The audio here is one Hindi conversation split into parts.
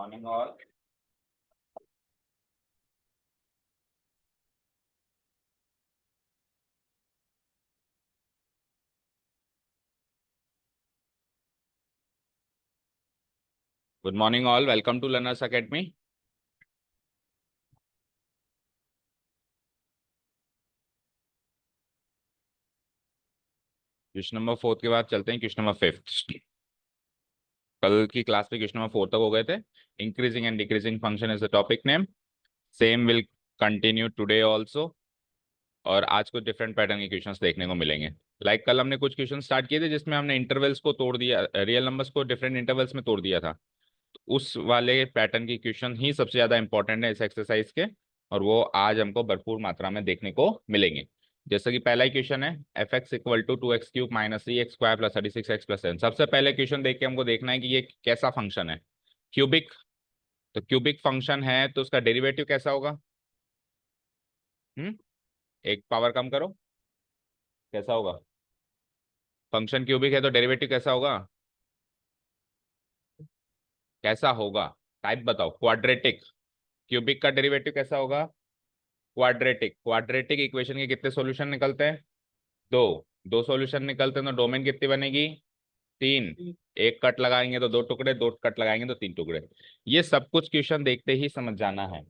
Morning all. Good morning all. Welcome to Learners Academy. Question number 4 के बाद चलते हैं क्वेश्चन नंबर 5। कल की क्लास में क्वेश्चन नंबर 4 तक हो गए थे। Increasing and decreasing function is the topic name. Same will continue today also. और आज कुछ डिफरेंट पैटर्न के क्वेश्चंस देखने को मिलेंगे। कल हमने कुछ क्वेश्चन स्टार्ट किए थे जिसमें हमने इंटरवल्स को तोड़ दिया, रियल नंबर्स को डिफरेंट इंटरवल्स में तोड़ दिया था। तो उस वाले पैटर्न की क्वेश्चन ही सबसे ज्यादा इंपॉर्टेंट है इस एक्सरसाइज के, और वो आज हमको भरपूर मात्रा में देखने को मिलेंगे। जैसे कि पहला ही क्वेश्चन है f x equal to 2x³ minus 3x² plus 36x+7। सबसे पहले क्वेश्चन देख के हमको देखना है कि ये कैसा फंक्शन है। क्यूबिक, तो क्यूबिक फंक्शन है तो उसका डेरिवेटिव कैसा होगा। एक पावर कम करो, कैसा होगा। फंक्शन क्यूबिक है तो डेरिवेटिव कैसा होगा, कैसा होगा। टाइप बताओ। क्वाड्रेटिक। क्यूबिक का डेरिवेटिव कैसा होगा, क्वाड्रेटिक। क्वाड्रेटिक इक्वेशन के कितने सॉल्यूशन निकलते हैं, दो। दो सॉल्यूशन निकलते हैं तो डोमेन कितनी बनेगी, तीन। एक कट लगाएंगे तो दो टुकड़े, दो कट लगाएंगे तो तीन टुकड़े। ये सब कुछ क्वेश्चन देखते ही समझ जाना है।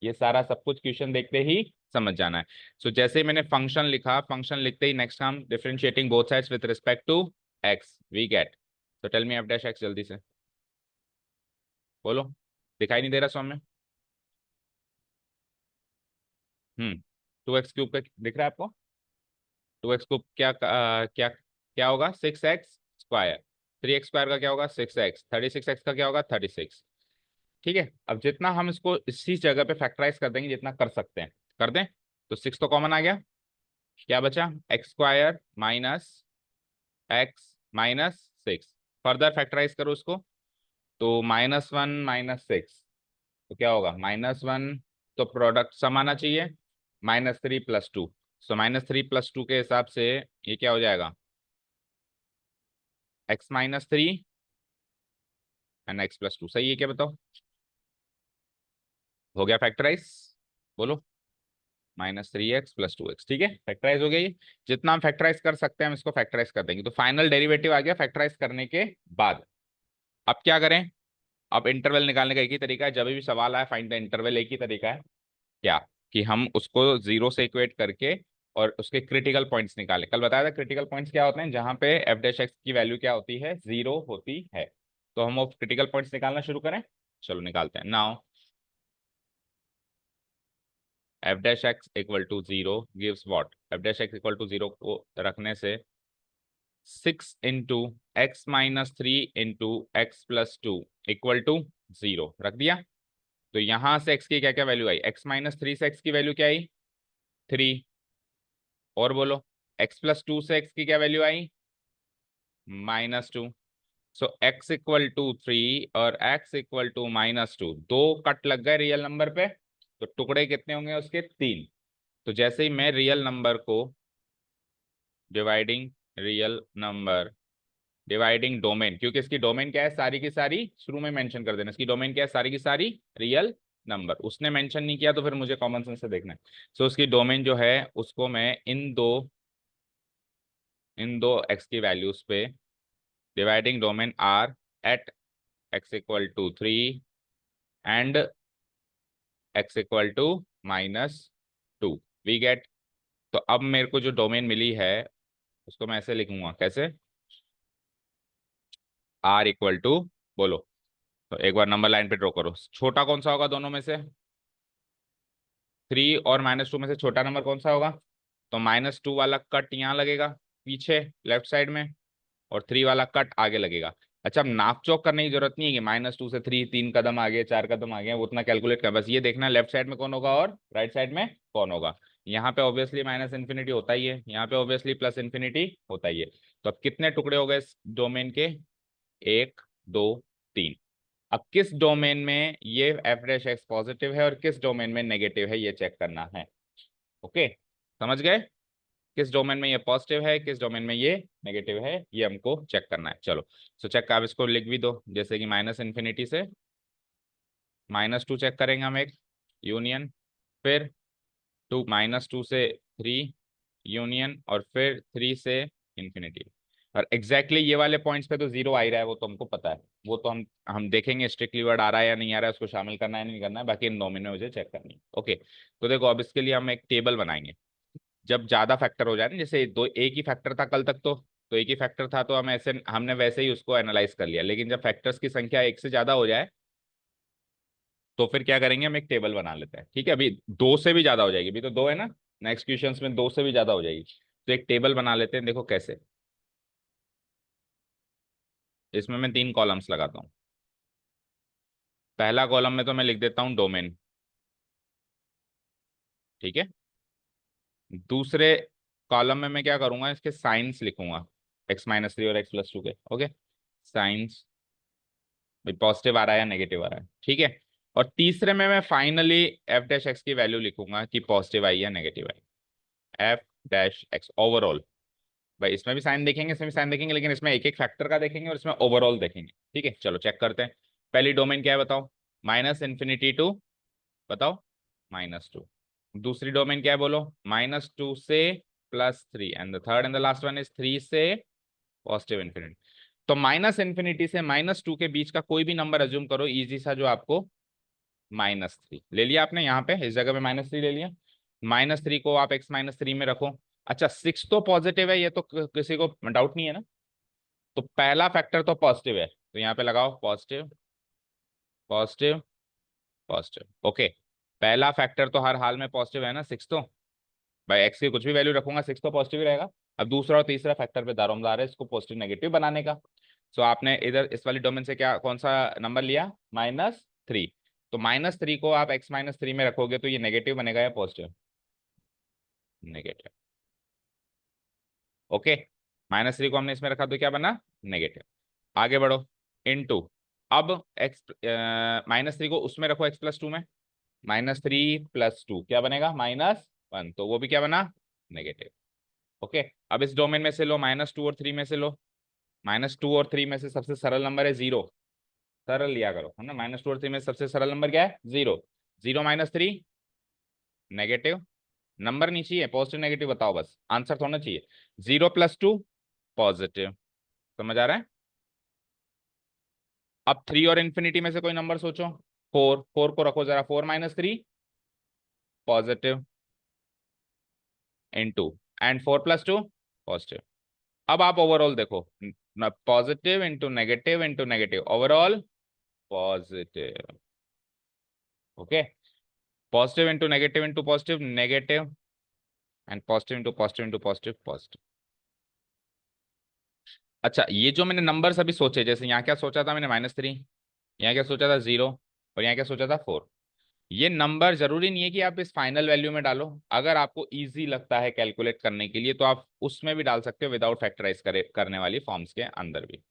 ये सारा सब कुछ क्वेश्चन देखते ही समझ जाना है। सो जैसे ही मैंने फंक्शन लिखा, फंक्शन लिखते ही नेक्स्ट काम differentiating both sides with respect to x we get. तो tell me f dash x, जल्दी से बोलो। दिखाई नहीं दे रहा स्वामी। 2x³ का दिख रहा है आपको। 2x³ क्या क्या होगा, 6x²। 3x² का क्या होगा, 6x। 36x का क्या होगा, 36। ठीक है, अब जितना हम इसको इसी जगह पे फैक्टराइज कर देंगे, जितना कर सकते हैं कर दें। तो 6 तो कॉमन आ गया, क्या बचा, x² minus x minus 6। Further factorise करो उसको, तो -1 - 6 तो क्या होगा, -1। तो प्रोडक्ट सम आना चाहिए, -3 + 2। सो -3 + 2 के हिसाब से ये क्या हो जाएगा, x-3 एंड x+2। सही है क्या बताओ, हो गया फैक्टराइज, बोलो। -3x + 2x, ठीक है, फैक्टराइज हो गया ये। जितना हम फैक्टराइज कर सकते हैं हम इसको फैक्टराइज कर देंगे। तो फाइनल डेरिवेटिव आ गया फैक्टराइज करने के बाद। अब क्या करें, अब इंटरवल निकालने का एक ही तरीका है। जब भी सवाल आए फाइंड द इंटरवल, एक ही तरीका है, क्या कि हम उसको जीरो से इक्वेट करके और उसके क्रिटिकल पॉइंट्स निकाले। कल बताया था क्रिटिकल पॉइंट्स क्या होते हैं, जहां पे एफ डैश एक्स की वैल्यू क्या होती है, जीरो होती है। तो हम वो क्रिटिकल पॉइंट्स निकालना शुरू करें, चलो निकालते हैं now. F dash x equal to zero gives what, f dash x equal to zero को रखने से 6 × x-3 × x+2 = 0 रख दिया। तो यहां से x की क्या क्या वैल्यू आई, x-3 से x की वैल्यू क्या आई, 3। और बोलो, x+2 से x की क्या वैल्यू आई, -2। सो x इक्वल टू 3 और x इक्वल टू -2, दो कट लग गए रियल नंबर पे। तो टुकड़े कितने होंगे उसके, तीन। तो जैसे ही मैं रियल नंबर को dividing, real number dividing domain, क्योंकि इसकी डोमेन क्या है, सारी की सारी शुरू में मेंशन कर देना, इसकी डोमेन क्या है, सारी की सारी रियल नंबर। उसने मेंशन नहीं किया तो फिर मुझे कॉमन सेंस से देखना है। सो उसकी डोमेन जो है उसको मैं इन दो एक्स की वैल्यूज पे dividing domain are at x = 3 and x = -2 we get. तो अब मेरे को जो डोमेन मिली है उसको मैं ऐसे लिखूंगा, कैसे, r इक्वल टू, बोलो। तो एक बार नंबर लाइन पे ड्रॉ करो, छोटा कौन सा होगा दोनों में से, 3 और -2 में से छोटा नंबर कौन सा होगा। तो -2 वाला कट यहाँ लगेगा पीछे लेफ्ट साइड में, और 3 वाला कट आगे लगेगा। अच्छा, अब नाप चौक करने की जरूरत नहीं है कि -2 से 3 3 कदम आगे 4 कदम आगे, वो उतना कैलकुलेट कर, बस ये देखना लेफ्ट साइड में कौन होगा और राइट साइड में कौन होगा। यहाँ पे ऑब्वियसली -∞ होता ही है, यहाँ पे ऑब्वियसली +∞ होता ही है। तो अब कितने टुकड़े हो गए इस डोमेन के, 1 2 3। अब किस डोमेन में ये एफ डैश एक्स पॉजिटिव है और किस डोमेन में नेगेटिव है, ये चेक करना है। ओके, समझ गए, किस डोमेन में ये पॉजिटिव है, किस डोमेन में ये नेगेटिव है, ये हमको चेक करना है। चलो, सो चेक, आप इसको लिख भी दो, जैसे कि -∞ से -2 चेक करेंगे हम, एक यूनियन, फिर 2 -2 से 3 यूनियन, और फिर 3 से इंफिनिटी। और एग्जैक्टली ये वाले पॉइंट्स पे तो जीरो आ ही रहा है, वो तो हमको पता है। वो तो हम देखेंगे स्ट्रिक्टली वर्ड आ रहा है या नहीं आ रहा है, उसको शामिल करना है नहीं करना है, बाकी इन दोनों में मुझे चेक करनी है। ओके, तो देखो अब इसके लिए हम एक टेबल बनाएंगे। जब ज्यादा फैक्टर हो जाए ना, जैसे दो एक ही फैक्टर था कल तक, तो एक ही फैक्टर था तो हम ऐसे हमने वैसे ही उसको एनालाइज कर लिया, लेकिन जब फैक्टर्स की संख्या एक से ज्यादा हो जाए तो फिर क्या करेंगे, हम एक टेबल बना लेते हैं। ठीक है, अभी दो से भी ज्यादा हो जाएगी, अभी तो दो है ना, नेक्स्ट क्वेश्चंस में दो से भी ज्यादा हो जाएगी, तो एक टेबल बना लेते हैं। देखो कैसे, इसमें मैं 3 कॉलम्स लगाता हूँ। पहला कॉलम में तो मैं लिख देता हूँ डोमेन, ठीक है। दूसरे कॉलम में मैं क्या करूंगा, इसके साइंस लिखूंगा, x-3 और x+2 के। ओके, साइंस पॉजिटिव आ रहा है या नेगेटिव आ रहा है, ठीक है। और तीसरे में मैं फाइनली एफ डैश एक्स की वैल्यू लिखूंगा कि पॉजिटिव आई या नेगेटिव आई, एफ डैश एक्स ओवरऑल। भाई इसमें भी साइन देखेंगे, इसमें भी साइन देखेंगे, लेकिन इसमें एक एक फैक्टर का देखेंगे और इसमें ओवरऑल देखेंगे। ठीक है, चलो चेक करते हैं। पहली डोमेन क्या है बताओ, -∞ टू, बताओ, -2। दूसरी डोमेन क्या है बोलो, -2 से +3, and the third and the last one is 3 से पॉजिटिव इन्फिनिटी। तो -∞ से -2 के बीच का कोई भी नंबर अज्यूम करो, इजी सा, जो आपको -3 ले लिया आपने, यहाँ पे इस जगह पे -3 ले लिया। -3 को आप x-3 में रखो। अच्छा 6 तो पॉजिटिव है, ये तो किसी को डाउट नहीं है ना। तो पहला फैक्टर तो पॉजिटिव है, तो यहाँ पे लगाओ पॉजिटिव, पॉजिटिव, पॉजिटिव। ओके, पहला फैक्टर तो हर हाल में पॉजिटिव है ना, 6 तो। भाई एक्स की कुछ भी वैल्यू रखूंगा 6 तो पॉजिटिव ही रहेगा। अब दूसरा और तीसरा फैक्टर पे दारोमदार है इसको पॉजिटिव नेगेटिव बनाने का। सो आपने इधर इस वाली डोमेन से क्या कौन सा नंबर लिया, -3। तो -3 को आप x-3 में रखोगे तो ये नेगेटिव बनेगा या पॉजिटिव, नेगेटिव। ओके, -3 को हमने इसमें रखा तो क्या बना, नेगेटिव। आगे बढ़ो, इनटू, अब x -3 को उसमें रखो x+2 में, -3 + 2 क्या बनेगा, -1, तो वो भी क्या बना, नेगेटिव। ओके, अब इस डोमेन में से लो, -2 और 3 में से लो। -2 और 3 में से सबसे सरल नंबर है 0, सरल लिया करो है ना। -2 और 3 में से सबसे सरल नंबर क्या है, 0। 0 -3 नेगेटिव, नंबर नहीं चाहिए, पॉजिटिव नेगेटिव बताओ बस, आंसर थोड़ा चाहिए। 0 + 2 पॉजिटिव, समझ आ रहा है। अब 3 और इन्फिनिटी में से कोई नंबर सोचो, 4, 4 को रखो जरा, 4 -3 पॉजिटिव, इनटू, एंड 4 + 2 पॉजिटिव। अब आप ओवरऑल देखो, positive into negative overall positive. Okay, positive into positive negative, and positive positive. अच्छा, ये जो मैंने नंबर्स अभी सोचे, जैसे यहाँ क्या सोचा था मैंने, -3, यहाँ क्या सोचा था 0, और यहाँ क्या सोचा था 4। ये नंबर जरूरी नहीं है कि आप इस फाइनल वैल्यू में डालो, अगर आपको इजी लगता है कैलकुलेट करने के लिए तो आप उसमें भी डाल सकते हो, विदाउट फैक्टराइज करने वाली फॉर्म्स के अंदर भी।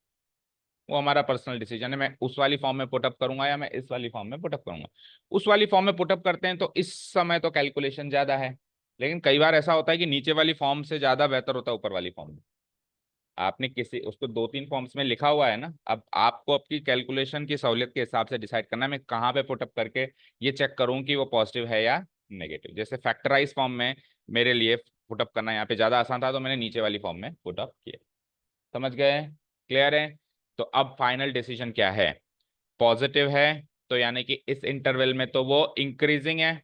वो हमारा पर्सनल डिसीजन है, मैं उस वाली फॉर्म में पुटअप करूंगा या मैं इस वाली फॉर्म में पुटअप करूंगा। उस वाली फॉर्म में पुटअप करते हैं तो इस समय तो कैलकुलेशन ज्यादा है, लेकिन कई बार ऐसा होता है कि नीचे वाली फॉर्म से ज्यादा बेहतर होता है ऊपर वाली फॉर्म में। आपने किसी उसको 2-3 फॉर्म्स में लिखा हुआ है ना, अब आपको आपकी कैलकुलेशन की सहूलियत के हिसाब से डिसाइड करना है मैं कहाँ पे पुटअप करके ये चेक करूँ कि वो पॉजिटिव है या नेगेटिव। जैसे फैक्टराइज फॉर्म में मेरे लिए पुटअप करना यहाँ पे ज्यादा आसान था, तो मैंने नीचे वाली फॉर्म में पुटअप किया। समझ गए, क्लियर है। तो अब फाइनल डिसीजन क्या है, पॉजिटिव है तो यानी कि इस इंटरवल में तो वो इंक्रीजिंग है,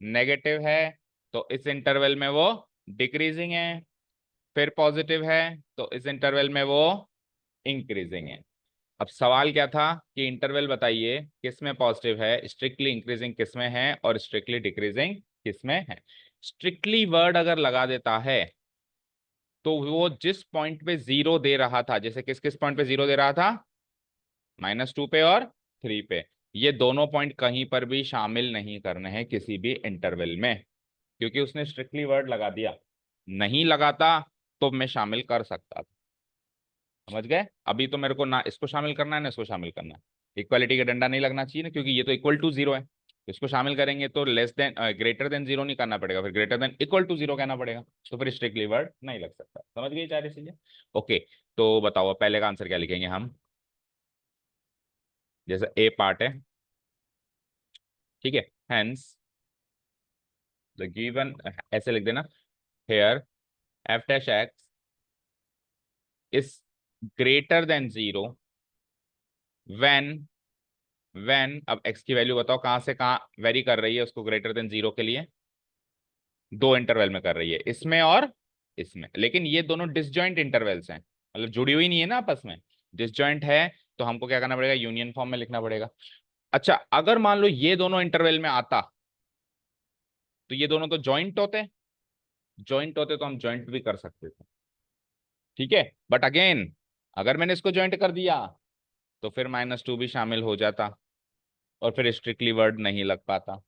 नेगेटिव है तो इस इंटरवल में वो डिक्रीजिंग है, फिर पॉजिटिव है तो इस इंटरवल में वो इंक्रीजिंग है। अब सवाल क्या था कि इंटरवल बताइए किस में पॉजिटिव है, स्ट्रिक्टली इंक्रीजिंग किस में है और स्ट्रिक्टली डिक्रीजिंग किस में है। स्ट्रिक्टली वर्ड अगर लगा देता है तो वो जिस पॉइंट पे 0 दे रहा था, जैसे किस किस पॉइंट पे 0 दे रहा था, -2 पे और 3 पे, ये दोनों पॉइंट कहीं पर भी शामिल नहीं करने हैं किसी भी इंटरवल में, क्योंकि उसने स्ट्रिक्टली वर्ड लगा दिया। नहीं लगाता तो मैं शामिल कर सकता था। समझ गए, अभी तो मेरे को ना इसको शामिल करना है ना इसको शामिल करना है। इक्वालिटी का डंडा नहीं लगना चाहिए ना, क्योंकि ये तो =0 है, इसको शामिल करेंगे तो ग्रेटर देन 0 नहीं करना पड़ेगा, फिर >= 0 कहना पड़ेगा, तो फिर स्ट्रिक्टली वर्ड नहीं लग सकता। समझ गए सारी चीजें। ओके, तो बताओ पहले का आंसर क्या लिखेंगे हम। जैसे ए पार्ट है, ठीक है, हेंस द गिवन, ऐसे लिख देना, here f dash x is greater than zero when, अब x की वैल्यू बताओ कहां से कहां वेरी कर रही है उसको ग्रेटर देन जीरो के लिए, दो इंटरवल में कर रही है, इसमें और इसमें, लेकिन ये दोनों डिसजॉइंट इंटरवल्स हैं, मतलब जुड़ी हुई नहीं है ना आपस में, डिसजॉइंट है, तो हमको क्या करना पड़ेगा, यूनियन फॉर्म में लिखना पड़ेगा। अच्छा, अगर मान लो ये दोनों इंटरवल में आता, तो ये दोनों तो जॉइंट होते, जॉइंट होते तो हम जॉइंट भी कर सकते थे, ठीक है, बट अगेन अगर मैंने इसको जॉइंट कर दिया तो फिर -2 भी शामिल हो जाता और फिर स्ट्रिक्टली वर्ड नहीं लग पाता।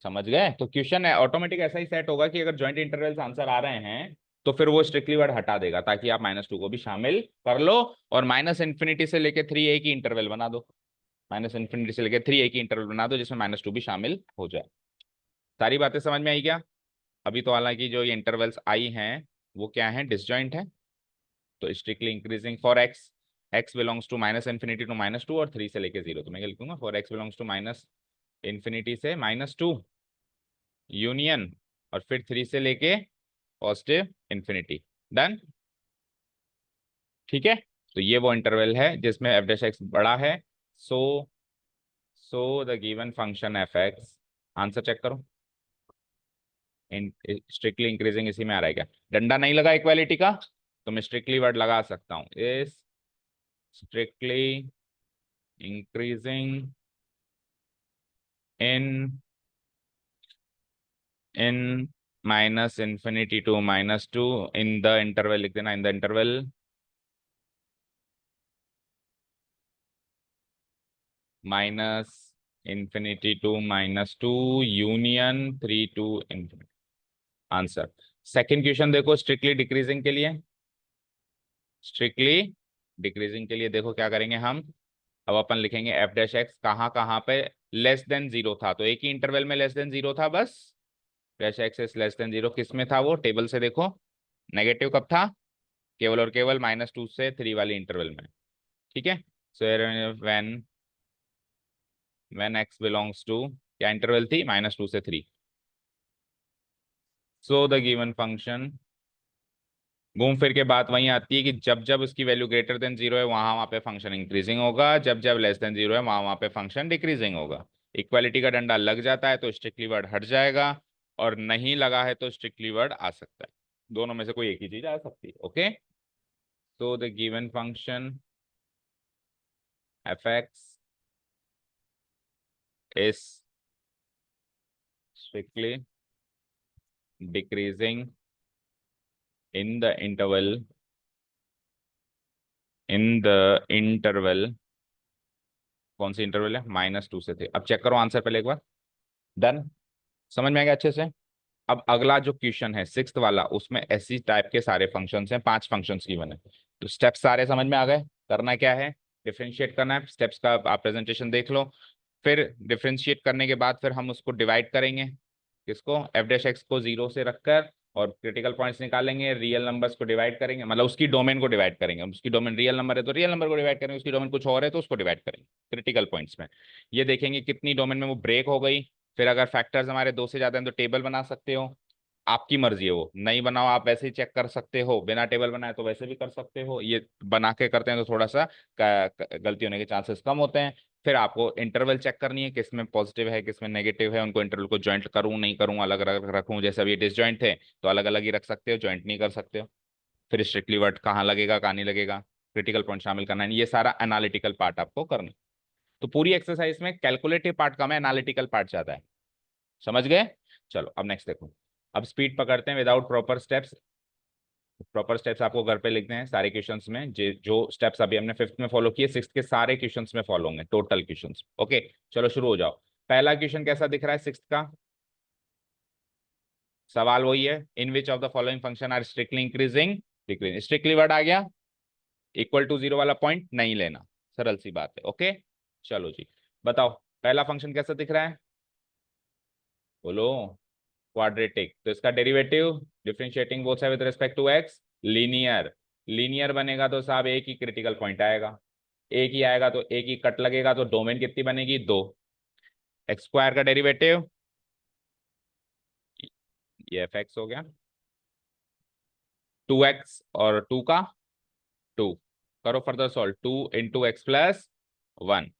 समझ गए? तो क्वेश्चन है ऑटोमेटिक ऐसा ही सेट होगा कि अगर जॉइंट इंटरवल्स आंसर आ रहे हैं तो फिर वो स्ट्रिक्टली वर्ड हटा देगा, ताकि आप -2 को भी शामिल कर लो, और -∞ से लेके 3a की इंटरवल बना दो, -∞ से लेके 3a की इंटरवल बना दो जिसमें -2 भी शामिल हो जाए। सारी बातें समझ में आई क्या? अभी तो हालांकि जो ये इंटरवल्स आई हैं वो क्या है, डिसजॉइंट है, तो strictly increasing for x, x belongs to -∞ to -2 और 3 से लेके 0, तो मैं क्या लिखूंगा, फॉर एक्स बिलोंग्स टू -∞ से -2 यूनियन, और फिर 3 से लेके पॉजिटिव इंफिनिटी, डन। ठीक है, तो ये वो इंटरवल है जिसमें एफ डैश एक्स बड़ा है, so the given function f x, answer check करो, स्ट्रिक्टली इंक्रीजिंग इसी में आ रहा है क्या? डंडा नहीं लगा इक्वालिटी का, तो मैं स्ट्रिक्टली वर्ड लगा सकता हूँ, is strictly increasing in in -∞ to -2 in the interval, लिख देना in the interval -∞ to -2 union 3 to infinity, answer. Second question देखो, स्ट्रिक्टली डिक्रीजिंग के लिए, स्ट्रिक्टली डिक्रीजिंग के लिए देखो क्या करेंगे हम, अब अपन लिखेंगे एफ डैश एक्स कहाँ कहाँ पे लेस देन जीरो था, तो एक ही इंटरवल में लेस देन जीरो था बस, dash x is less than zero, किस में था वो, टेबल से देखो, नेगेटिव कब था, केवल और केवल -2 से 3 वाली इंटरवल में, ठीक है, so when x belongs to, क्या इंटरवल थी, -2 से 3, सो द गिवन फंक्शन, घूम फिर के बात वहीं आती है कि जब जब उसकी वैल्यू ग्रेटर देन जीरो है वहां पे फंक्शन इंक्रीजिंग होगा, जब जब लेस देन जीरो है वहां पे फंक्शन डिक्रीजिंग होगा। इक्वालिटी का डंडा लग जाता है तो स्ट्रिक्टली वर्ड हट जाएगा, और नहीं लगा है तो स्ट्रिक्टली वर्ड आ सकता है, दोनों में से कोई एक ही चीज आ सकती है, ओके। तो the given function f x is strictly decreasing in the interval, कौन सी इंटरवल है, -2 से 3, अब चेक करो आंसर पहले एक बार, डन, समझ में आ गया अच्छे से। अब अगला जो क्वेश्चन है सिक्स्थ वाला, उसमें ऐसी टाइप के सारे फंक्शंस हैं, 5 फंक्शंस गिवन है, तो स्टेप्स सारे समझ में आ गए, करना क्या है, डिफरेंशिएट करना है, स्टेप्स का आप प्रेजेंटेशन देख लो, फिर डिफरेंशिएट करने के बाद फिर हम उसको डिवाइड करेंगे, किसको, एफ डैश एक्स को 0 से रखकर, और क्रिटिकल पॉइंट्स निकालेंगे, रियल नंबर्स को डिवाइड करेंगे, मतलब उसकी डोमेन को डिवाइड करेंगे, उसकी डोमेन रियल नंबर है तो रियल नंबर को डिवाइड करेंगे, उसकी डोमेन कुछ और है तो उसको डिवाइड करेंगे क्रिटिकल पॉइंट्स में, ये देखेंगे कितनी डोमेन में वो ब्रेक हो गई, फिर अगर फैक्टर्स हमारे 2 से ज्यादा हैं तो टेबल बना सकते हो, आपकी मर्जी है, वो नहीं बनाओ आप वैसे ही चेक कर सकते हो, बिना टेबल बनाए तो वैसे भी कर सकते हो, ये बना के करते हैं तो थोड़ा सा गलती होने के चांसेस कम होते हैं। फिर आपको इंटरवल चेक करनी है, किसमें पॉजिटिव है किसमें नेगेटिव है, उनको इंटरवल को ज्वाइंट करूं नहीं करूं, अलग अलग रखूं, जैसे अभी डिसजॉइंट थे तो अलग अलग ही रख सकते हो, ज्वाइंट नहीं कर सकते हो, फिर स्ट्रिक्टली वर्ड कहाँ लगेगा कहाँ नहीं लगेगा, क्रिटिकल पॉइंट शामिल करना है, ये सारा एनालिटिकल पार्ट आपको करना है। तो पूरी एक्सरसाइज में कैलकुलेटिव पार्ट कम है, एनालिटिकल पार्ट ज्यादा है, समझ गए? चलो अब नेक्स्ट देखो, अब स्पीड पकड़ते हैं without proper steps, proper steps आपको घर पे लिखने हैं सारे क्वेश्चंस में, जो स्टेप्स अभी हमने फिफ्थ में फॉलो किए सिक्स्थ के सारे क्वेश्चंस में फॉलो होंगे, टोटल क्वेश्चंस, ओके। चलो शुरू हो जाओ, पहला क्वेश्चन कैसा दिख रहा है सिक्स्थ का, सवाल वही है, in which of the following function are strictly increasing decreasing, strictly word आ गया, इक्वल टू जीरो वाला पॉइंट नहीं लेना, सरल सी बात है, ओके। चलो जी, बताओ पहला फंक्शन कैसा दिख रहा है, बोलो, क्वाड्रेटिक, तो इसका derivative, differentiating both side with respect to x, linear, linear बनेगा तो साहब एक ही क्रिटिकल पॉइंट आएगा, एक ही आएगा तो एक ही कट लगेगा, तो डोमेन कितनी बनेगी, 2, एक्स स्क्वायर का डेरिवेटिव ये एफ एक्स हो गया, 2x और 2 का 2, करो फर्दर सॉल्व, 2 × x + 1,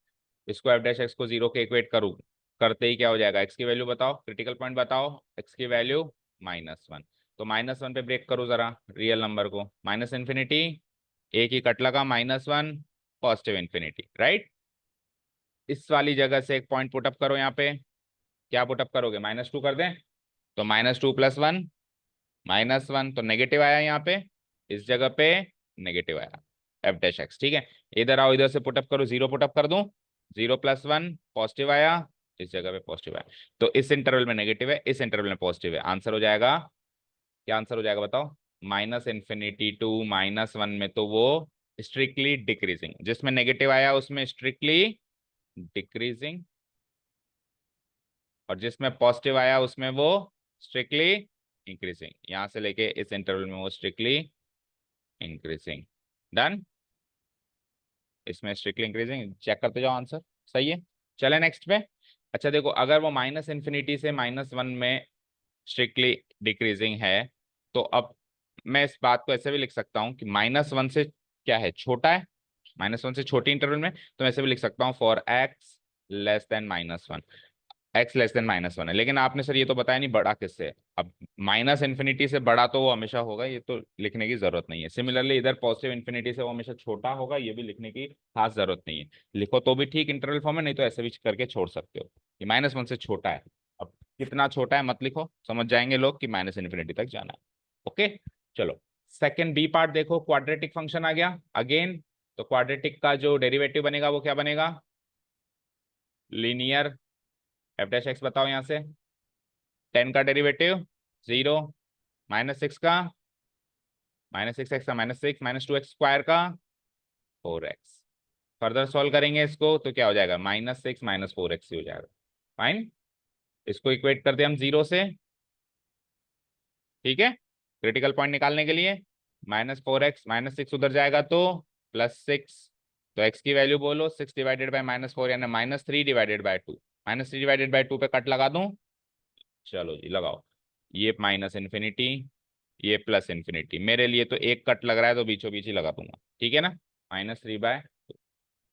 इसको एफ डैश एक्स को 0 के इक्वेट करूँ, करते ही क्या हो जाएगा, x की वैल्यू बताओ, क्रिटिकल पॉइंट बताओ, x की वैल्यू -1, तो -1 पे ब्रेक करो जरा रियल नंबर को, -∞, एक ही कट लगा, -1 पॉजिटिव इन्फिनिटी, राइट। इस वाली जगह से एक पॉइंट पुटअप करो, यहाँ पे क्या पुटअप करोगे, -2 कर दें, तो -2 + 1 -1, तो नेगेटिव आया यहाँ पे, इस जगह पे नेगेटिव आया एफ डैश एक्स, ठीक है। इधर आओ, इधर से पुटअप करो, 0 पुटअप कर दूं, 0 + 1 पॉजिटिव आया, इस जगह पे पॉजिटिव आया, तो इस इंटरवल में नेगेटिव है, इस इंटरवल में पॉजिटिव है, आंसर हो जाएगा, क्या आंसर हो जाएगा बताओ, -∞ to -1 में तो वो स्ट्रिक्टली डिक्रीजिंग, जिसमें नेगेटिव आया उसमें स्ट्रिक्टली डिक्रीजिंग, और जिसमें पॉजिटिव आया उसमें वो स्ट्रिक्टली इंक्रीजिंग, यहां से लेके इस इंटरवल में वो स्ट्रिक्टली इंक्रीजिंग, डन। इसमें स्ट्रिक्टली इंक्रीजिंग, चेक करते जाओ आंसर सही है। चले नेक्स्ट पे। अच्छा देखो, अगर वो -∞ से -1 में स्ट्रिक्टली डिक्रीजिंग है, तो अब मैं इस बात को ऐसे भी लिख सकता हूँ कि -1 से क्या है, छोटा है, -1 से छोटी इंटरवल में, तो मैं ऐसे भी लिख सकता हूँ फॉर x <(-1), x <(-1) है, लेकिन आपने सर ये तो बताया नहीं बड़ा किससे है। अब -∞ से बड़ा तो वो हमेशा होगा, ये तो लिखने की जरूरत नहीं है। सिमिलरली इधर +∞ से वो हमेशा छोटा होगा, ये भी लिखने की खास जरूरत नहीं है। लिखो तो भी ठीक इंटरवल फॉर्म में, नहीं तो ऐसे भी करके छोड़ सकते हो, ये -1 से छोटा है। अब कितना छोटा है मत लिखो, समझ जाएंगे लोग कि -∞ तक जाना है। ओके चलो, सेकंड बी पार्ट देखो, क्वाड्रेटिक फंक्शन आ गया अगेन, तो क्वाड्रेटिक का जो डेरिवेटिव बनेगा वो क्या बनेगा, लीनियर एफ डैश एक्स, बताओ यहां से 10 का डेरिवेटिव 0, -6 का -6x का -6, -2x² का 4x, फर्दर सॉल्व करेंगे इसको तो क्या हो जाएगा, -6 -4x ही हो जाएगा, फाइन। इसको इक्वेट करते हैं हम 0 से, ठीक है, क्रिटिकल पॉइंट निकालने के लिए, -4x -6 उधर जाएगा तो +6, तो x की वैल्यू बोलो, 6 डिवाइडेड बाय -4 यानी -3 डिवाइडेड बाय 2, -3 डिवाइडेड बाय 2 पे कट लगा दूं, चलो जी लगाओ, ये -∞, ये +∞, मेरे लिए तो एक कट लग रहा है तो बीचों बीच ही लगा दूंगा, ठीक है ना, -3/2,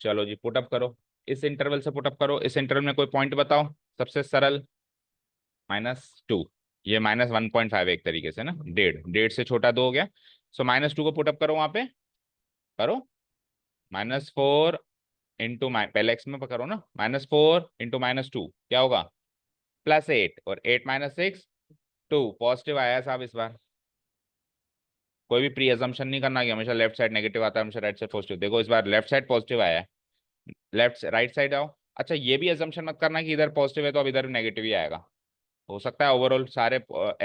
चलो जी पुटअप करो, इस इंटरवल से पुटअप करो, इस इंटरवल में कोई पॉइंट बताओ सबसे सरल, -2, ये -1.5 एक तरीके से ना, 1.5 से छोटा 2 हो गया, सो -2 को पुटअप करो वहां पे, करो, -4 इंटू पहले एक्स में करो ना, -4 इंटू -2 क्या होगा, +8, और 8 -6 2, पॉजिटिव आया है साहब इस बार, कोई भी प्री अजम्पशन नहीं करना कि हमेशा लेफ्ट साइड नेगेटिव आता है, हमेशा राइट साइड पॉजिटिव, देखो इस बार लेफ्ट साइड पॉजिटिव आया है, लेफ्ट राइट साइड आओ। अच्छा ये भी अजम्पशन मत करना कि इधर पॉजिटिव है तो अब इधर नेगेटिव ही आएगा, हो सकता है ओवरऑल सारे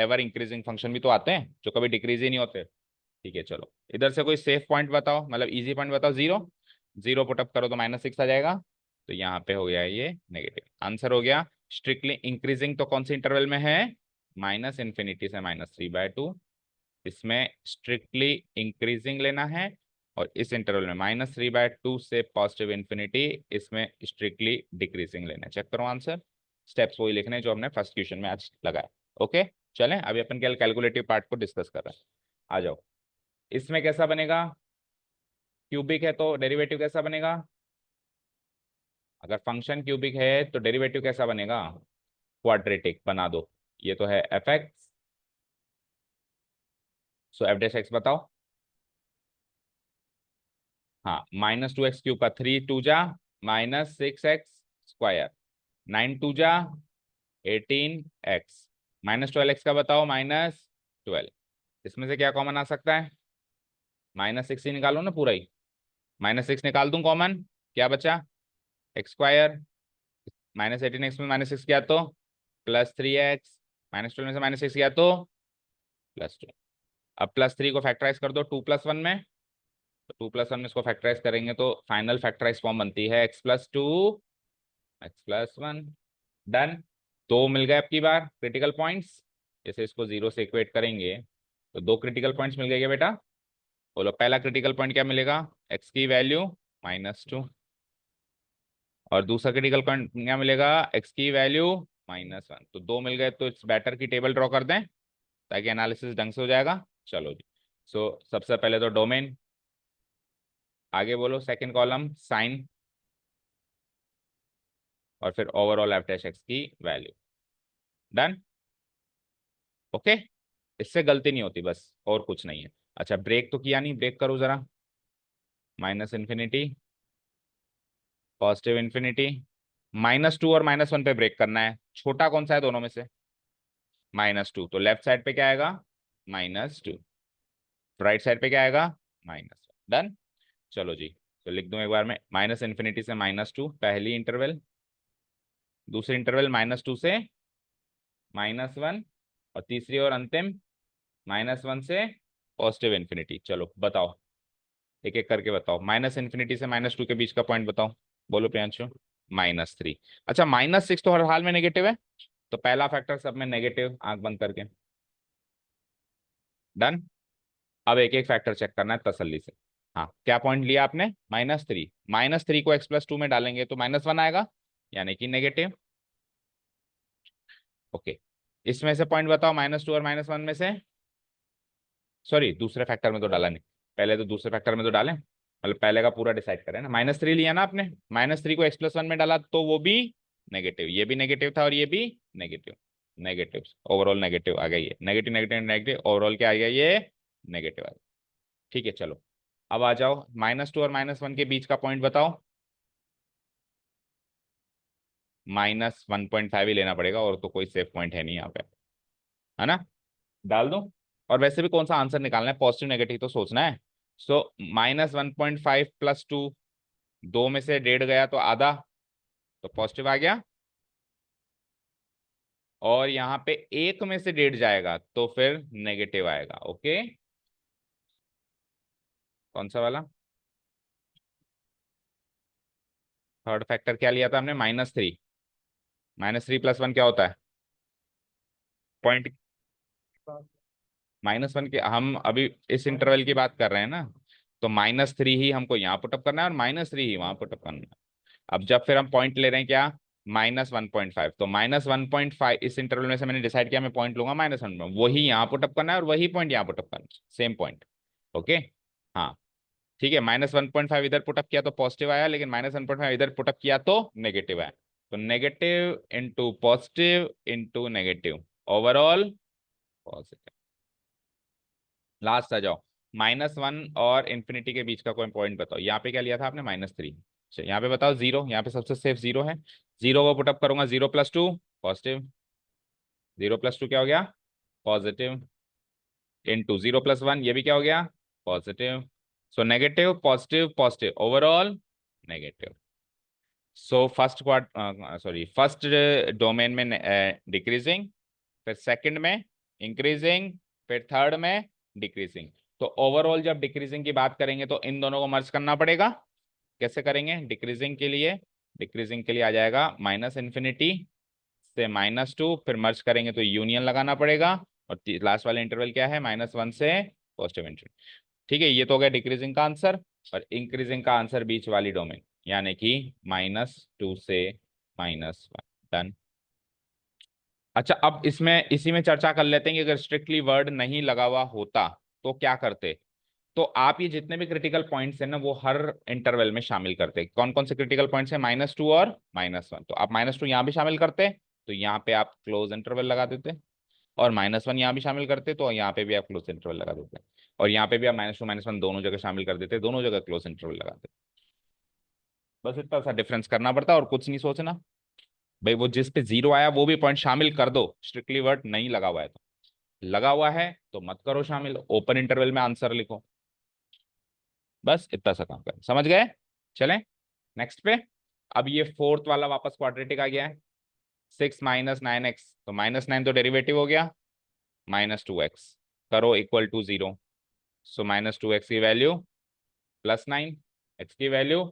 एवर इंक्रीजिंग फंक्शन भी तो आते हैं जो कभी डिक्रीज ही नहीं होते, ठीक है चलो, इधर से कोई सेफ पॉइंट बताओ, मतलब इजी पॉइंट बताओ, 0, 0 पुटअप करो तो -6 आ जाएगा, तो यहाँ पे हो गया ये नेगेटिव, आंसर हो गया। स्ट्रिक्टली इंक्रीजिंग तो कौन सी इंटरवल में है, -∞ से -3/2, इसमें स्ट्रिक्टली इंक्रीजिंग लेना है, और इस इंटरवल में -3/2 से +∞, इसमें स्ट्रिक्टली डिक्रीजिंग लेना है। चेक करो आंसर, स्टेप्स वही लिखने हैं जो हमने फर्स्ट क्वेश्चन में आज लगाया। ओके चलें, अभी अपन कैलकुलेटिव पार्ट को डिस्कस कर रहे हैं, आ जाओ। इसमें कैसा बनेगा, क्यूबिक है तो डेरिवेटिव कैसा बनेगा, अगर फंक्शन क्यूबिक है तो डेरिवेटिव कैसा बनेगा, क्वाड्रेटिक बना दो, ये तो है एफ एक्स, सो एफ डैश एक्स बताओ, हाँ -2x³ का 3 2 जा -6x², 9 2 जा 18x, -12x का बताओ -12, इसमें से क्या कॉमन आ सकता है, -6 ही निकालो ना पूरा ही, -6 निकाल दूं कॉमन, क्या बचा x², -18x में -6 किया तो +3x, -12 में से -6 किया तो +2, अब +3 को फैक्टराइज कर दो 2 + 1 में, तो 2 + 1 में इसको फैक्टराइज करेंगे तो फाइनल फैक्टराइज फॉर्म बनती है x+2 x+1, डन। दो मिल गए अब की बार क्रिटिकल पॉइंट्स, जैसे इसको 0 से इक्वेट करेंगे तो दो क्रिटिकल पॉइंट्स मिल गए क्या बेटा, बोलो पहला क्रिटिकल पॉइंट क्या मिलेगा, x की वैल्यू -2, और दूसरा क्रिटिकल पॉइंट क्या मिलेगा, x की वैल्यू -1। तो दो मिल गए, तो इट्स बेटर की टेबल ड्रॉ कर दें ताकि एनालिसिस ढंग से हो जाएगा। चलो जी। सबसे पहले तो डोमेन, आगे बोलो सेकंड कॉलम साइन, और फिर ओवरऑल एफ डैश एक्स की वैल्यू। डन। ओके, इससे गलती नहीं होती बस, और कुछ नहीं है। अच्छा, ब्रेक तो किया नहीं, ब्रेक करो जरा। -∞, +∞, -2 और -1 पे ब्रेक करना है। छोटा कौन सा है दोनों में से, -2, तो लेफ्ट साइड पे क्या आएगा, -2, राइट साइड पे क्या आएगा, -1। डन। चलो जी, तो लिख दूं एक बार में, -∞ से -2 पहली इंटरवल, दूसरी इंटरवल -2 से -1, और तीसरी और अंतिम -1 से +∞। चलो बताओ, एक एक करके बताओ। -∞ से -2 के बीच का पॉइंट बताओ। बोलो प्रियांशु। -3। अच्छा, -6 तो हर हाल में नेगेटिव है, तो पहला फैक्टर सब में नेगेटिव, आंख बंद करके। डन। अब एक एक फैक्टर चेक करना है तसल्ली से। हाँ, क्या पॉइंट लिया आपने, -3। -3 को x+2 में डालेंगे तो -1 आएगा, यानी कि नेगेटिव। ओके, इसमें से पॉइंट बताओ, -2 और -1 में से। सॉरी, दूसरे फैक्टर में तो डाला नहीं, पहले तो दूसरे फैक्टर में तो डालें, मतलब पहले का पूरा डिसाइड करें ना। -3 लिया ना आपने, -3 को x+1 में डाला तो वो भी नेगेटिव, ये भी नेगेटिव था और ये भी नेगेटिव। नेगेटिव, ओवरऑल नेगेटिव आ गया, ये नेगेटिव नेगेटिव नेगेटिव, ओवरऑल क्या आ गया, ये नेगेटिव आ गया। ठीक है, चलो अब आ जाओ, -2 और -1 के बीच का पॉइंट बताओ। -1.5 ही लेना पड़ेगा, और तो कोई सेफ पॉइंट है नहीं यहाँ पे, है ना। डाल दो। और वैसे भी कौन सा आंसर निकालना है, पॉजिटिव नेगेटिव तो सोचना है। -1.5 +2, दो में से डेढ़ गया तो आधा, तो पॉजिटिव आ गया। और यहाँ पे एक में से डेढ़ जाएगा तो फिर नेगेटिव आएगा। ओके, कौन सा वाला, थर्ड फैक्टर क्या लिया था हमने, -3। -3 + 1 क्या होता है, पॉइंट। -1 के, हम अभी इस इंटरवल की बात कर रहे हैं ना, तो -3 ही हमको यहाँ पुटअप करना है और -3 ही वहां पुटअप करना है। अब जब फिर हम पॉइंट ले रहे हैं क्या, -1.5, तो -1.5 इस इंटरवल में से मैंने डिसाइड किया मैं पॉइंट लूंगा -1, वही यहाँ पुटअप करना है और वही पॉइंट यहाँ पुटअप करना है, सेम पॉइंट। ओके, हाँ ठीक है। -1.5 इधर पुटअप किया तो पॉजिटिव आया, लेकिन -1.5 इधर पुटअप किया तो नेगेटिव आया। तो negative into positive into negative, overall positive. Last आ जाओ, -1 और इन्फिनिटी के बीच का कोई पॉइंट बताओ। यहाँ पे क्या लिया था आपने, -3। यहाँ पे बताओ, 0, यहाँ पे सबसे सेफ 0 है। 0 को पुटअप करूंगा, 0+2 पॉजिटिव, 0+2 क्या हो गया, पॉजिटिव, इंटू 0+1 ये भी क्या हो गया, positive. So negative positive positive, overall negative. So first quart sorry first domain में डिक्रीजिंग, फिर सेकंड में इंक्रीजिंग, फिर थर्ड में डिक्रीजिंग। तो ओवरऑल जब डिक्रीजिंग की बात करेंगे तो इन दोनों को मर्ज करना पड़ेगा। कैसे करेंगे, डिक्रीजिंग के लिए आ जाएगा -∞ से -2, फिर मर्ज करेंगे तो यूनियन लगाना पड़ेगा। और लास्ट वाला इंटरवल क्या है, -1 से पॉजिटिव इंटरवल। ठीक है, ये तो हो गया डिक्रीजिंग का आंसर। और इंक्रीजिंग का आंसर बीच वाली डोमेन, यानी कि -2 से -1। डन। अच्छा, अब इसमें इसी में चर्चा कर लेते हैं कि अगर स्ट्रिक्टली वर्ड नहीं लगा हुआ होता तो क्या करते। तो आप ये जितने भी क्रिटिकल पॉइंट्स हैं ना, वो हर इंटरवल में शामिल करते। कौन कौन से क्रिटिकल पॉइंट्स हैं, -2 और -1, तो आप -2 यहाँ भी शामिल करते, तो यहाँ पे आप क्लोज इंटरवल लगा देते। और -1 यहाँ भी शामिल करते, तो यहाँ पे भी आप क्लोज इंटरवल लगा देते। और यहाँ पे भी आप -2 -1 दोनों जगह शामिल कर देते, दोनों जगह क्लोज इंटरवल लगाते। बस इतना सा डिफरेंस करना पड़ता है और कुछ नहीं सोचना। भाई वो जिस पे 0 आया वो भी पॉइंट शामिल कर दो, स्ट्रिक्टली वर्ड नहीं लगा हुआ है तो। लगा हुआ है तो मत करो शामिल, ओपन इंटरवल में आंसर लिखो। बस इतना सा काम करें, समझ गए। चलें नेक्स्ट पे। अब ये फोर्थ वाला वापस क्वाड्रेटिक आ गया है, 6 - 9x, तो -9 तो डेरिवेटिव हो गया, -2x करो इक्वल टू 0। सो -2x की वैल्यू +9, x की वैल्यू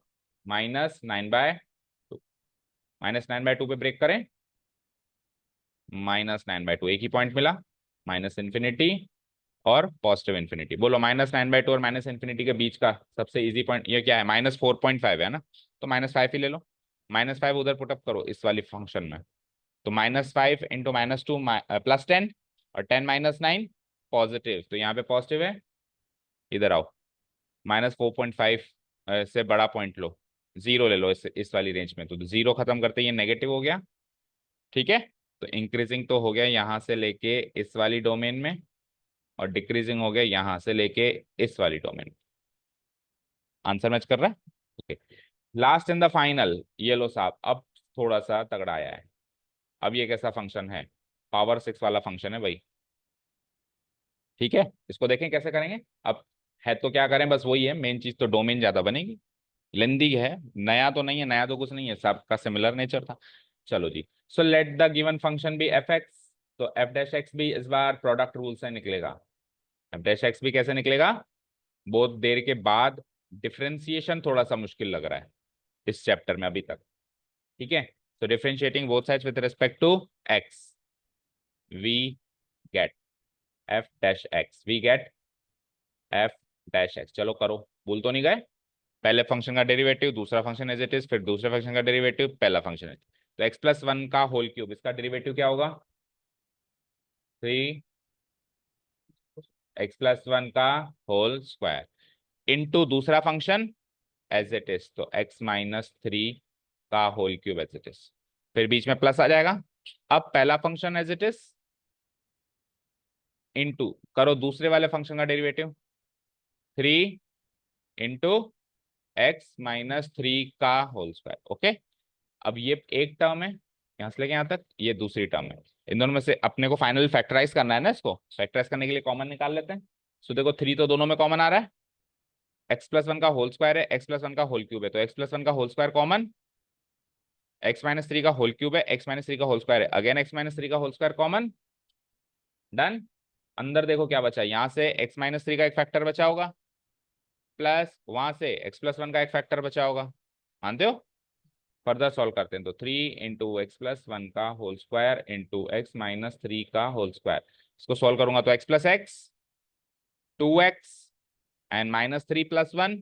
-9/2। -9/2 पे ब्रेक करें, -9/2 एक ही पॉइंट मिला, ∞ और +∞। बोलो -9/2 और -∞ के बीच का सबसे इजी पॉइंट ये क्या है, -4.5 है ना, तो -5 ही ले लो। -5 उधर पुटअप करो इस वाली फंक्शन में, तो -5 इंटू -2 +10 और 10 - 9 पॉजिटिव, तो यहाँ पे पॉजिटिव है। इधर आओ, -4.5 से बड़ा पॉइंट लो, 0 ले लो इस वाली रेंज में, तो 0 खत्म करते ही ये नेगेटिव हो गया। ठीक है, तो इंक्रीजिंग तो हो गया यहाँ से लेके इस वाली डोमेन में, और डिक्रीजिंग हो गया यहाँ से लेके इस वाली डोमेन में। आंसर मैच कर रहा है? Okay, last in the final, ये लो साहब, अब थोड़ा सा तगड़ा आया है। अब ये कैसा फंक्शन है? पावर 6 वाला फंक्शन है भाई। ठीक है, इसको देखें कैसे करेंगे। अब है तो क्या करें, बस वही है मेन चीज, तो डोमेन ज्यादा बनेगी, लेंदी है, नया तो नहीं है, नया तो कुछ नहीं है, सबका सिमिलर नेचर था। चलो जी, so let the given function be f x, तो एफ डैश एक्स भी इस बार प्रोडक्ट रूल से निकलेगा। एफ डैश एक्स भी कैसे निकलेगा? बहुत देर के बाद, डिफरेंशिएशन थोड़ा सा मुश्किल लग रहा है इस चैप्टर में अभी तक। ठीक है, so differentiating both sides with respect to x, we get f dash x, we get f dash x। चलो करो, भूल तो नहीं गए? पहले फंक्शन का डेरिवेटिव, दूसरा फंक्शन एज इट इज, फिर दूसरे फंक्शन का डेरिवेटिव, पहला फंक्शन है, तो x+1 का होल क्यूब, इसका डेरिवेटिव क्या होगा? 3 x+1 का होल स्क्वायर इंटू दूसरा फंक्शन एज इट इज, तो x-3 का whole cube as it is, फिर बीच में प्लस आ जाएगा। अब पहला function as it is into करो दूसरे वाले फंक्शन का डेरिवेटिव, 3 इंटू x-3 का होल स्क्वायर। ओके, अब ये एक टर्म है यहां से लेके यहां तक, ये दूसरी टर्म है। इन दोनों में से अपने को फाइनल फैक्टराइज करना है ना, इसको फैक्टराइज करने के लिए कॉमन निकाल लेते हैं। सो देखो 3 तो दोनों में कॉमन आ रहा है, x+1 का होल स्क्वायर है, x+1 का होल क्यूब है, तो x+1 का होल स्क्वायर कॉमन, x-3 का होल क्यूब है, x-3 का होल स्क्वायर है, अगेन x-3 का होल स्क्वायर कॉमन, डन। अंदर देखो क्या बचा, यहाँ से x-3 का एक फैक्टर बचा होगा, प्लस वहां से x+1 का एक फैक्टर बचा होगा, मानते हो? फर्दर सॉल्व करते हैं, तो 3 इंटू x+1 का होल स्क्वायर इंटू x-3 का होल स्क्वायर, इसको सॉल्व करूंगा तो x+x 2x एंड -3 + 1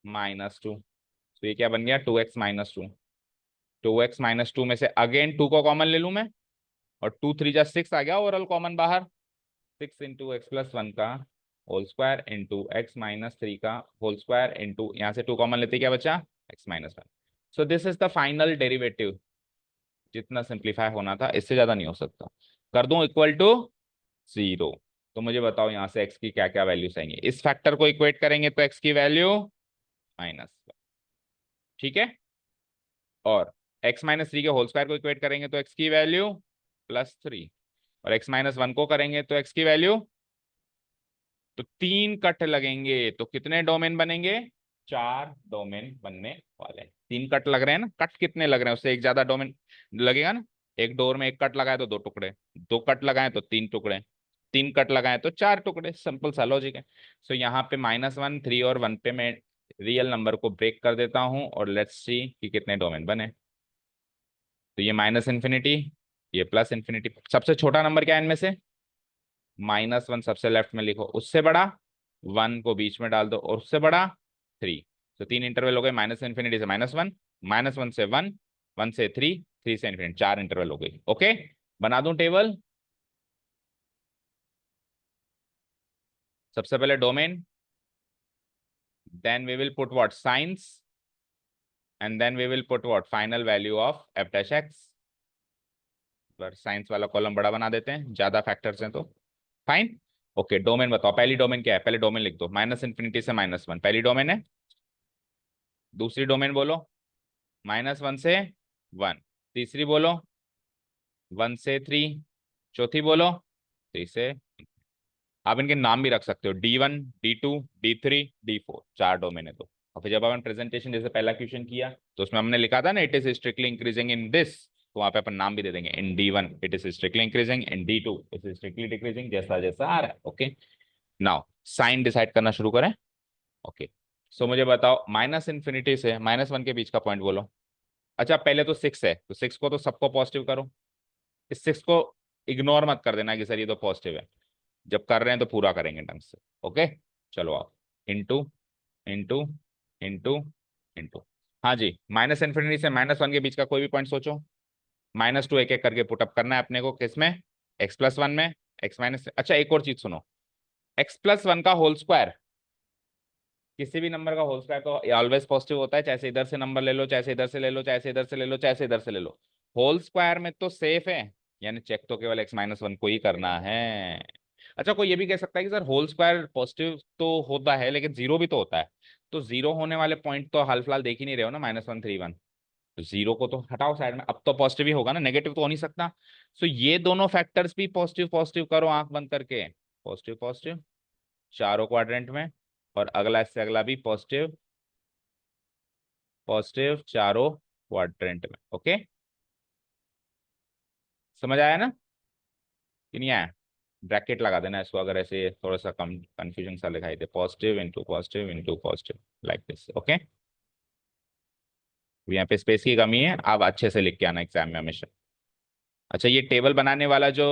-2, तो ये क्या बन गया? 2x - 2, 2x - 2 में से अगेन 2 को कॉमन ले लूं मैं, और 2 3 जा 6 आ गया ओवरऑल कॉमन बाहर, 6 इंटू x+1 का होल स्क्वायर इंटू x-3 का होल स्क्वायर इंटू यहाँ से 2 कॉमन लेते क्या बचा? x-1। So this is the final derivative, जितना सिंप्लीफाई होना था इससे ज्यादा नहीं हो सकता। कर दूं इक्वल टू 0, तो मुझे बताओ यहाँ से x की क्या क्या वैल्यूज आएंगे। इस फैक्टर को इक्वेट करेंगे तो x की वैल्यू -1, ठीक है, और x-3 के होल स्क्वायर को इक्वेट करेंगे तो x की वैल्यू +3, और x-1 को करेंगे तो x की वैल्यू, तो 3 कट लगेंगे, तो कितने डोमेन बनेंगे? 4 डोमेन बनने वाले हैं। 3 कट लग रहे हैं ना, कट कितने लग रहे हैं उससे एक ज्यादा डोमेन लगेगा ना। एक डोर में एक कट लगाए तो 2 टुकड़े, 2 कट लगाए तो 3 टुकड़े, 3 कट लगाए तो 4 टुकड़े, सिंपल सा लॉजिक है। सो यहाँ पे -1 3 और 1 पे मैं रियल नंबर को ब्रेक कर देता हूँ, और लेट्स सी कि कितने डोमेन बने। तो ये -∞, ये +∞, सबसे छोटा नंबर क्या है इनमें से? -1 सबसे लेफ्ट में लिखो, उससे बड़ा 1 को बीच में डाल दो, और उससे बड़ा 3, तो 3 इंटरवल हो गए, -∞ से -1, -1 से 1, 1 से 3, 3 से इन्फिनिटी, 4 इंटरवल हो गई। ओके, बना दूं टेबल। सबसे पहले domain, then we will put what? Signs, and then we will put what? Final value of f'(x). पर साइंस वाला कॉलम बड़ा बना देते हैं, ज्यादा फैक्टर्स हैं तो फाइन। ओके, डोमेन बताओ, पहली डोमेन क्या है? पहले डोमेन लिख दो, -∞ से -1 पहली डोमेन है। दूसरी डोमेन बोलो, -1 से 1। तीसरी बोलो 1 से 3। चौथी बोलो 3 से। आप इनके नाम भी रख सकते हो, D1 D2 D3 D4, 4 domain है तो। और फिर जब अपन प्रेजेंटेशन जैसे पहला क्वेश्चन किया तो उसमें हमने लिखा था ना, it is strictly increasing in this, तो वहां पे अपन नाम भी दे देंगे, इन D1 it is strictly increasing, in D2 it is strictly decreasing, जैसा जैसा आ रहा है। ओके, नाउ साइन डिसाइड करना शुरू करें। ओके, सो मुझे बताओ -∞ से -1 के बीच का पॉइंट बोलो। अच्छा, पहले तो 6 है, तो 6 को तो सबको पॉजिटिव करो, इस 6 को इग्नोर मत कर देना कि सर ये तो पॉजिटिव है, जब कर रहे हैं तो पूरा करेंगे ढंग से। ओके, चलो आओ, इंटू इंटू इंटू इंटू, हाँ जी, माइनस इन्फिनिटी से -1 के बीच का कोई भी पॉइंट सोचो। -2 एक एक करके पुटअप करना है अपने को, किसमें, x+1 में, x माइनस। अच्छा एक और चीज सुनो, x+1 का होल स्क्वायर, किसी भी नंबर का होल स्क्वायर तो ऑलवेज पॉजिटिव होता है, चाहे से इधर से नंबर ले लो, चाहे से इधर से ले लो, चाहे से इधर से ले लो, चाहे से इधर से ले लो, होल स्क्वायर में तो सेफ है, यानी चेक तो केवल x-1 को ही करना है। अच्छा कोई ये भी कह सकता है कि सर होल स्क्वायर पॉजिटिव तो होता है लेकिन जीरो भी तो होता है, तो जीरो होने वाले पॉइंट तो हाल फिलहाल देख ही नहीं रहे हो ना, -1 3 1, तो जीरो को तो हटाओ साइड में, अब तो पॉजिटिव ही होगा ना, नेगेटिव तो हो नहीं सकता। सो ये दोनों फैक्टर्स भी पॉजिटिव पॉजिटिव करो आंख बंद करके, पॉजिटिव पॉजिटिव चारों क्वाड्रेंट में, और अगला इससे अगला भी पॉजिटिव पॉजिटिव चारों क्वाड्रेंट में। ओके, समझ आया ना कि नहीं आया? ब्रैकेट लगा देना इसको अगर ऐसे थोड़ा सा कम कंफ्यूजन सा दिखाई दे, positive into positive, like this. Okay, यहाँ पे स्पेस की कमी है, आप अच्छे से लिख के आना एग्जाम में हमेशा। अच्छा ये टेबल बनाने वाला जो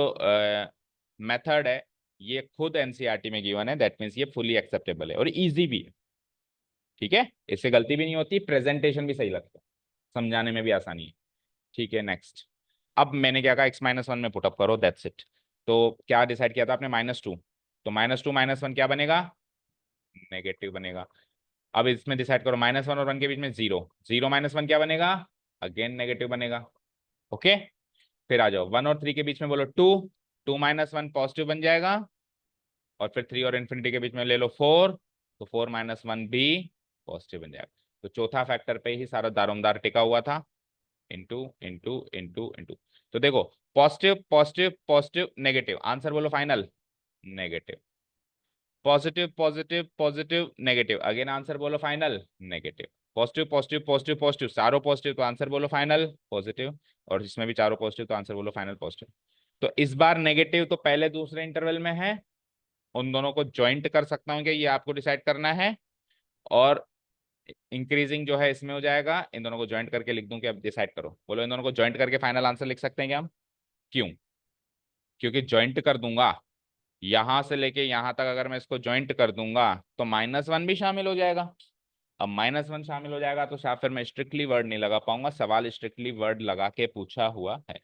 मेथड है, ये खुद एनसीईआरटी में गिवन है, दैट मीन्स ये फुली एक्सेप्टेबल है और इजी भी है। ठीक है, इससे गलती भी नहीं होती, प्रेजेंटेशन भी सही लगता है, समझाने में भी आसानी है। ठीक है नेक्स्ट, अब मैंने क्या कहा, x-1 में पुटअप करो, दैट्स इट। तो क्या डिसाइड किया था आपने, -2, तो -2 -1 क्या बनेगा, नेगेटिव बनेगा। अब इसमें डिसाइड करो -1 और 1 के बीच में 0, 0 -1 क्या बनेगा, अगेन नेगेटिव बनेगा। ओके, फिर आ जाओ 1 और 3 के बीच में बोलो 2, 2 -1 पॉजिटिव बन जाएगा, और फिर 3 और इन्फिनिटी के बीच में ले लो 4, तो 4 -1 भी पॉजिटिव बन जाएगा। तो चौथा फैक्टर पे ही सारा दारोमदार टिका हुआ था, इंटू इंटू इंटू इंटू। तो देखो, positive positive positive negative, answer बोलो final, negative. Positive positive positive negative, again answer बोलो final, negative. Positive positive positive positive, चारों पॉजिटिव, तो आंसर बोलो फाइनल पॉजिटिव, और इसमें भी चारों पॉजिटिव, तो आंसर बोलो फाइनल पॉजिटिव। तो इस बार नेगेटिव तो पहले दूसरे इंटरवल में है, उन दोनों को ज्वाइंट कर सकता हूँ कि ये आपको डिसाइड करना है, और इंक्रीजिंग जो है इसमें हो जाएगा, इन दोनों को ज्वाइंट करके लिख दूं कि अब डिसाइड करो, बोलो इन दोनों को ज्वाइंट करके फाइनल आंसर लिख सकते हैं क्या हम? क्यों? क्योंकि ज्वाइंट कर दूंगा, यहां से लेके यहां तक अगर मैं इसको ज्वाइंट कर दूंगा तो -1 भी शामिल हो जाएगा। अब -1 शामिल हो जाएगा तो शायद फिर मैं स्ट्रिक्टली वर्ड नहीं लगा पाऊंगा, सवाल स्ट्रिक्टली वर्ड लगा के पूछा हुआ है।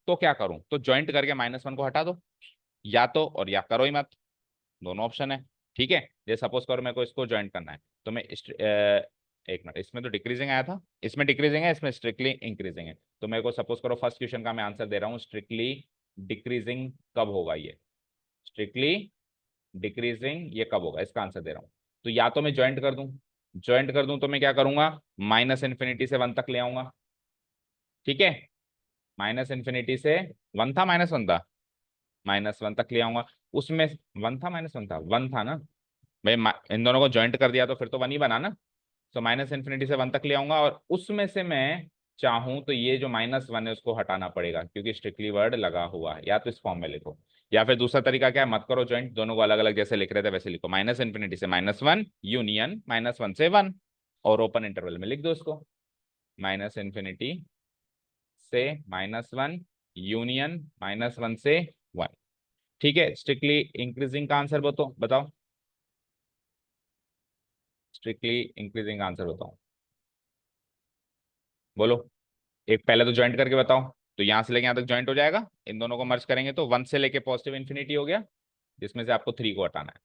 तो क्या करूं, तो ज्वाइंट करके -1 को हटा दो, या तो और या करो ही मत, दोनों ऑप्शन है। ठीक है, जैसे सपोज करो मेरे को इसको ज्वाइंट करना है, तो मैं एक मिनट, इसमें तो डिक्रीजिंग आया था, इसमें डिक्रीजिंग है, इसमें स्ट्रिक्टली इंक्रीजिंग है, तो मेरे को सपोज करो फर्स्ट क्वेश्चन का मैं आंसर दे रहा हूँ, स्ट्रिक्टली डिक्रीजिंग कब होगा ये, स्ट्रिक्टली डिक्रीजिंग ये कब होगा, इसका आंसर दे रहा हूँ। तो या तो मैं ज्वाइंट कर दूं, ज्वाइंट कर दूं तो मैं क्या करूंगा, -इन्फिनिटी से 1 तक ले आऊंगा। ठीक है, -इन्फिनिटी से 1 था, -1 था, -1 तक ले आऊंगा, उसमें 1 था, -1 था, 1 था ना भाई, इन दोनों को ज्वाइंट कर दिया तो फिर तो 1 ही बना ना। तो -इन्फिनिटी से 1 तक ले आऊंगा, और उसमें से मैं चाहूं तो ये जो -1 है उसको हटाना पड़ेगा, क्योंकि स्ट्रिक्टली वर्ड लगा हुआ है, या तो इस फॉर्म में लिखो, या फिर दूसरा तरीका क्या है, मत करो ज्वाइंट, दोनों को अलग अलग जैसे लिख रहे थे वैसे लिखो, -इन्फिनिटी से -1 यूनियन -1 से 1, और ओपन इंटरवल में लिख दो उसको, -इन्फिनिटी से -1 यूनियन -1 से 1। ठीक है, स्ट्रिक्टली इंक्रीजिंग का आंसर बताओ, बताओ स्ट्रिक्टली इंक्रीजिंग आंसर बताओ, बोलो। एक पहले तो ज्वाइंट करके बताओ, तो यहां से लेके यहां तक ज्वाइंट हो जाएगा, इन दोनों को मर्ज करेंगे तो 1 से लेके पॉजिटिव इन्फिनिटी हो गया, जिसमें से आपको 3 को हटाना है,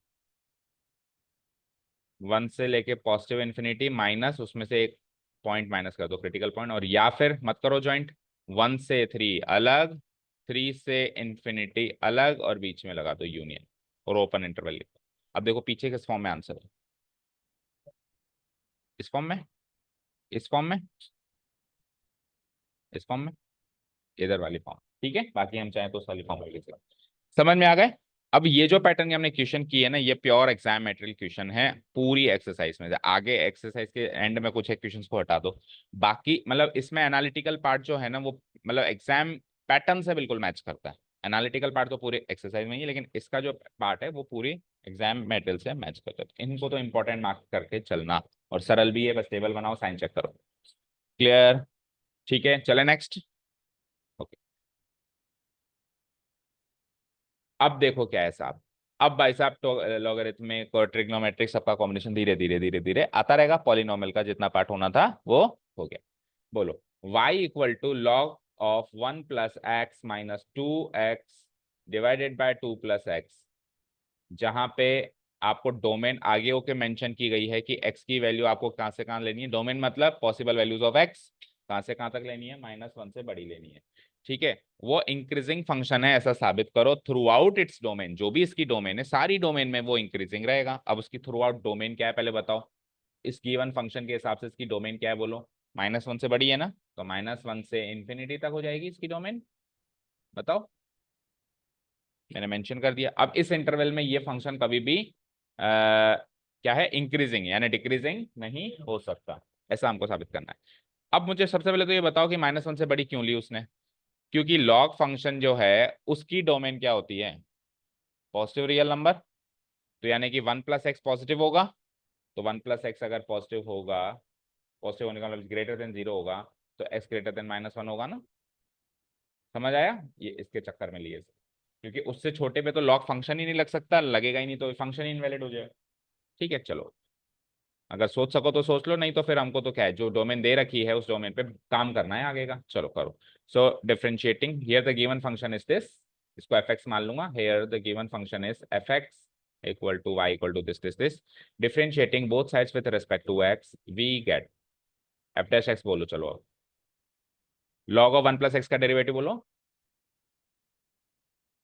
1 से लेके पॉजिटिव इन्फिनिटी माइनस उसमें से एक पॉइंट माइनस कर दो, क्रिटिकल पॉइंट, और या फिर मत करो ज्वाइंट, 1 से 3 अलग, 3 से इन्फिनिटी अलग, और बीच में लगा दो यूनियन, और ओपन इंटरवल लिखो। अब देखो पीछे किस फॉर्म में आंसर है, इस फॉर्म में, इस फॉर्म में, इस फॉर्म में, इधर वाली फॉर्म। ठीक है, बाकी हम चाहें तो उस वाली फॉर्म में लिख सकते हैं। समझ में आ गए? अब ये जो पैटर्न हमने क्वेश्चन किए है ना, ये प्योर एग्जाम मटेरियल क्वेश्चन है, पूरी एक्सरसाइज में से आगे एक्सरसाइज के एंड में कुछ एक क्वेश्चंस को हटा दो, बाकी मतलब इसमें एनालिटिकल पार्ट जो है ना वो मतलब एग्जाम पैटर्न से बिल्कुल मैच करता है। एनालिटिकल पार्ट तो पूरे एक्सरसाइज में ही है, लेकिन इसका जो पार्ट है वो पूरी एग्जाम मटेरियल से मैच करता है, तो इनको तो इंपॉर्टेंट मार्क करके चलना, और सरल भी है, बस टेबल बनाओ साइन चेक करो। क्लियर? ठीक है, चले नेक्स्ट। ओके, अब देखो क्या है साहब, अब भाई साहब तो लॉगरिथमिक और ट्रिग्नोमेट्रिक सबका कॉम्बिनेशन धीरे धीरे धीरे धीरे आता रहेगा, पॉलिनोमियल का जितना पार्ट होना था वो हो गया। बोलो y equal to log of 1 plus x minus 2x divided by 2 plus x, जहां पे आपको डोमेन आगे होके मेंशन की गई है कि x की वैल्यू आपको कहां से कहां लेनी है, डोमेन मतलब पॉसिबल वैल्यूज ऑफ x, कहां से कहां तक लेनी है, -1 से बड़ी लेनी है। ठीक है, वो इंक्रीजिंग फंक्शन है ऐसा साबित करो थ्रू आउट इट्स डोमेन, जो भी इसकी डोमेन है सारी डोमेन में वो इंक्रीजिंग रहेगा। अब उसकी थ्रू आउट डोमेन क्या है पहले बताओ, इस गिवन फंक्शन के हिसाब से इसकी डोमेन क्या है बोलो, -1 से बड़ी है ना, तो -1 से इंफिनिटी तक हो जाएगी इसकी डोमेन। बताओ, मैंने मेंशन कर दिया। अब इस इंटरवल में ये फंक्शन कभी भी क्या है, इंक्रीजिंग यानी डिक्रीजिंग नहीं हो सकता, ऐसा हमको साबित करना है। अब मुझे सबसे पहले तो ये बताओ कि -1 से बड़ी क्यों ली उसने, क्योंकि लॉग फंक्शन जो है उसकी डोमेन क्या होती है, पॉजिटिव रियल नंबर, तो यानी कि 1 प्लस एक्स पॉजिटिव होगा, तो 1 प्लस एक्स अगर पॉजिटिव होगा, पॉजिटिव होने का मतलब ग्रेटर देन 0 होगा, तो एक्स ग्रेटर देन -1 होगा ना। समझ आया, ये इसके चक्कर में लिए, क्योंकि उससे छोटे पे तो लॉग फंक्शन ही नहीं लग सकता, लगेगा ही नहीं तो फंक्शन ही इनवैलिड हो जाएगा। ठीक है, चलो अगर सोच सको तो सोच लो, नहीं तो फिर हमको तो क्या है, जो डोमेन दे रखी है उस डोमेन पे काम करना है आगे का। चलो करो। So differentiating here the given function is this, इसको एफ एक्स मान लूंगा, here the given function is f x equal to y equal to this differentiating both sides with respect to x we get f dash x. बोलो चलो, अब लॉग ऑफ 1 प्लस एक्स का डेरिवेटिव बोलो।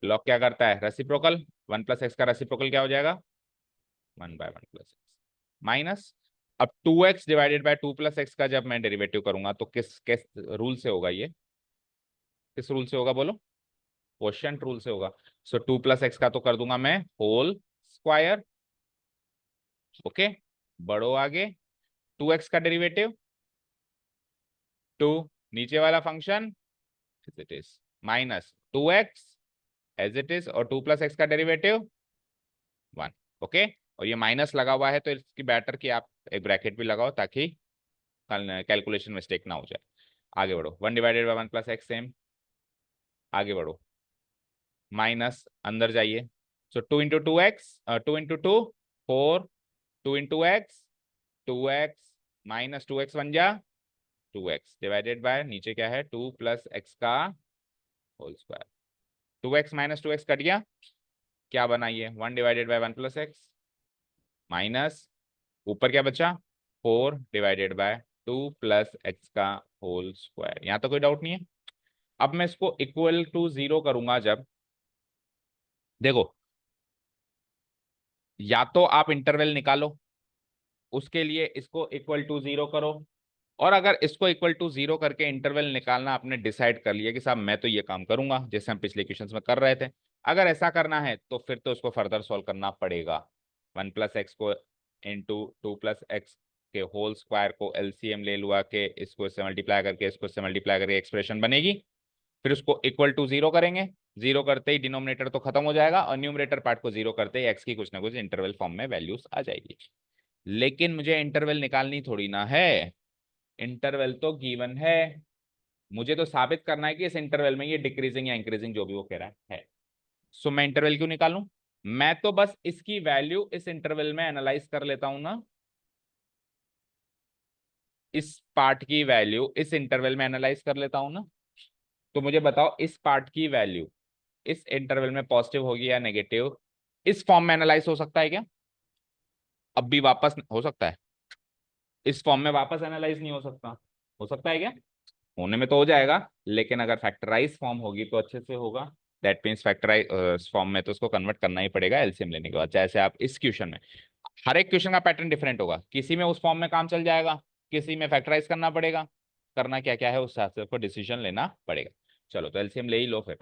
लॉग क्या करता है, रेसिप्रोकल, 1 प्लस एक्स का रेसिप्रोकल क्या हो जाएगा, 1/1 प्लस एक्स माइनस, अब 2x divided by 2 plus x का जब मैं डेरिवेटिव करूंगा तो किस किस रूल से होगा, ये किस रूल से होगा बोलो, क्वोशिएंट रूल से होगा। सो 2 प्लस एक्स का तो कर दूंगा मैं होल स्क्वायर, ओके, बढ़ो आगे, 2x का डेरिवेटिव 2, नीचे वाला function as it is minus 2x as it is, और 2 प्लस एक्स का डेरिवेटिव 1, ओके। और ये माइनस लगा हुआ है तो इसकी बेटर कि आप एक ब्रैकेट भी लगाओ ताकि कैलकुलेशन मिस्टेक ना हो जाए। आगे बढ़ो, 1 divided by 1 plus x same, आगे बढ़ो, माइनस अंदर जाइए, सो 2 into 2 x, 2 into 2 4, 2 into x 2x माइनस 2x बन जा 2x डिवाइडेड बाय नीचे क्या है 2 प्लस एक्स का होल स्क्वायर, 2x माइनस 2x कट गया, क्या बनाइए 1 divided by 1 plus x minus ऊपर क्या बचा 4 डिवाइडेड बाय 2 प्लस एक्स का होल स्क्वायर। यहाँ तो कोई डाउट नहीं है। अब मैं इसको इक्वल टू 0 करूंगा जब, देखो या तो आप इंटरवल निकालो, उसके लिए इसको इक्वल टू 0 करो, और अगर इसको इक्वल टू 0 करके इंटरवल निकालना आपने डिसाइड कर लिया कि साहब मैं तो ये काम करूंगा जैसे हम पिछले क्वेश्चंस में कर रहे थे, अगर ऐसा करना है तो फिर तो उसको फर्दर सॉल्व करना पड़ेगा। 1 प्लस एक्स को इंटू 2 प्लस एक्स के होल स्क्वायर को एलसीएम ले लुआ के इसको इससे मल्टीप्लाई करके इसको इससे मल्टीप्लाई करके एक्सप्रेशन बनेगी, फिर उसको इक्वल टू 0 करेंगे, 0 करते ही डिनोमिनेटर तो खत्म हो जाएगा और न्यूमरेटर पार्ट को 0 करते ही एक्स की कुछ ना कुछ इंटरवल फॉर्म में वैल्यूज आ जाएगी। लेकिन मुझे इंटरवल निकालनी थोड़ी ना है, इंटरवल तो गिवन है, मुझे तो साबित करना है कि इस इंटरवल में ये डिक्रीजिंग या इंक्रीजिंग जो भी वो कह रहा है। सो मैं इंटरवल क्यों निकालूं, मैं तो बस इसकी वैल्यू इस इंटरवल में एनालाइज कर लेता हूं ना, इस पार्ट की वैल्यू इस इंटरवल में एनालाइज कर लेता हूं ना, तो मुझे बताओ इस पार्ट की वैल्यू इस इंटरवल में पॉजिटिव होगी या नेगेटिव, इस फॉर्म में एनालाइज हो सकता है क्या, अब भी वापस हो सकता है, इस फॉर्म में वापस एनालाइज नहीं हो सकता है क्या, होने में तो हो जाएगा, लेकिन अगर फैक्टराइज फॉर्म होगी तो अच्छे से होगा। दैट मीन्स फैक्टराइज फॉर्म में तो उसको कन्वर्ट करना ही पड़ेगा एलसीएम लेने के बाद, जैसे आप इस क्वेश्चन में, हर एक क्वेश्चन का पैटर्न डिफरेंट होगा, किसी में उस फॉर्म में काम चल जाएगा, किसी में फैक्टराइज करना पड़ेगा, करना क्या क्या है उस हिसाब से आपको डिसीजन लेना पड़ेगा। चलो तो एलसीएम ले ही लो, फिर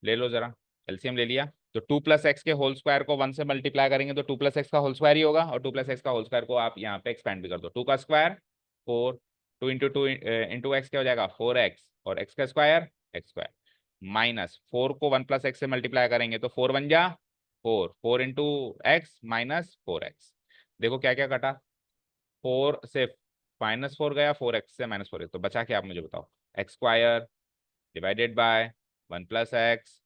ले लो जरा, एलसीएम ले लिया तो 2 प्लस एक्स के होल स्क्वायर को 1 से मल्टीप्लाई करेंगे तो 2 प्लस एक्स का होल स्क्वायर ही होगा, और 2 प्लस एक्स का होल स्क्वायर को आप यहाँ पे एक्सपेंड भी कर दो, 2 का स्क्वायर 4, 2 इंटू एक्स क्या हो जाएगा 4x, और एक्स का स्क्वायर एक्स स्क्वायर, माइनस 4 को 1 प्लस एक्स से मल्टीप्लाई करेंगे तो 4 बन जा 4, 4 इंटू एक्स माइनस 4x, देखो क्या क्या कटा, 4 से -4 गया, 4x से -4 तो बचा क्या, आप मुझे बताओ, x square divided by 1 plus x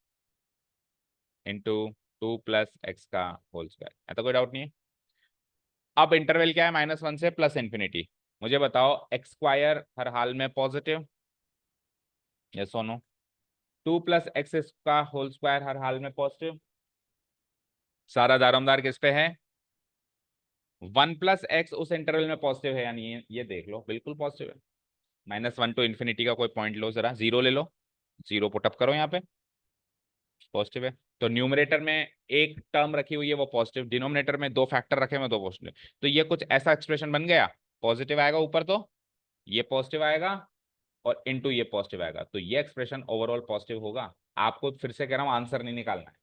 into 2 plus x का होल स्क्वायर, ऐसा कोई डाउट नहीं है। अब इंटरवल क्या है -1 से प्लस इंफिनिटी, मुझे बताओ एक्स स्क्वायर हर हाल में पॉजिटिव, यस और नो? 2 + x का होल स्क्वायर हर हाल में पॉजिटिव। सारा दारोमदार किस पे है? 1 + x उस इंटरवल में पॉजिटिव है या नहीं है, ये देख लो, बिल्कुल पॉजिटिव है। -1 टू इन्फिनिटी का कोई पॉइंट लो, जरा जीरो ले लो, जीरो पुटअप करो यहाँ पे, पॉजिटिव है। तो न्यूमरेटर में एक टर्म रखी हुई है वो पॉजिटिव, डिनोमिनेटर में दो फैक्टर रखे हुए दो पॉजिटिव, तो ये कुछ ऐसा एक्सप्रेशन बन गया, पॉजिटिव आएगा ऊपर तो ये पॉजिटिव आएगा और इनटू ये पॉजिटिव आएगा, तो ये एक्सप्रेशन ओवरऑल पॉजिटिव होगा। आपको फिर से कह रहा हूँ आंसर नहीं निकालना है,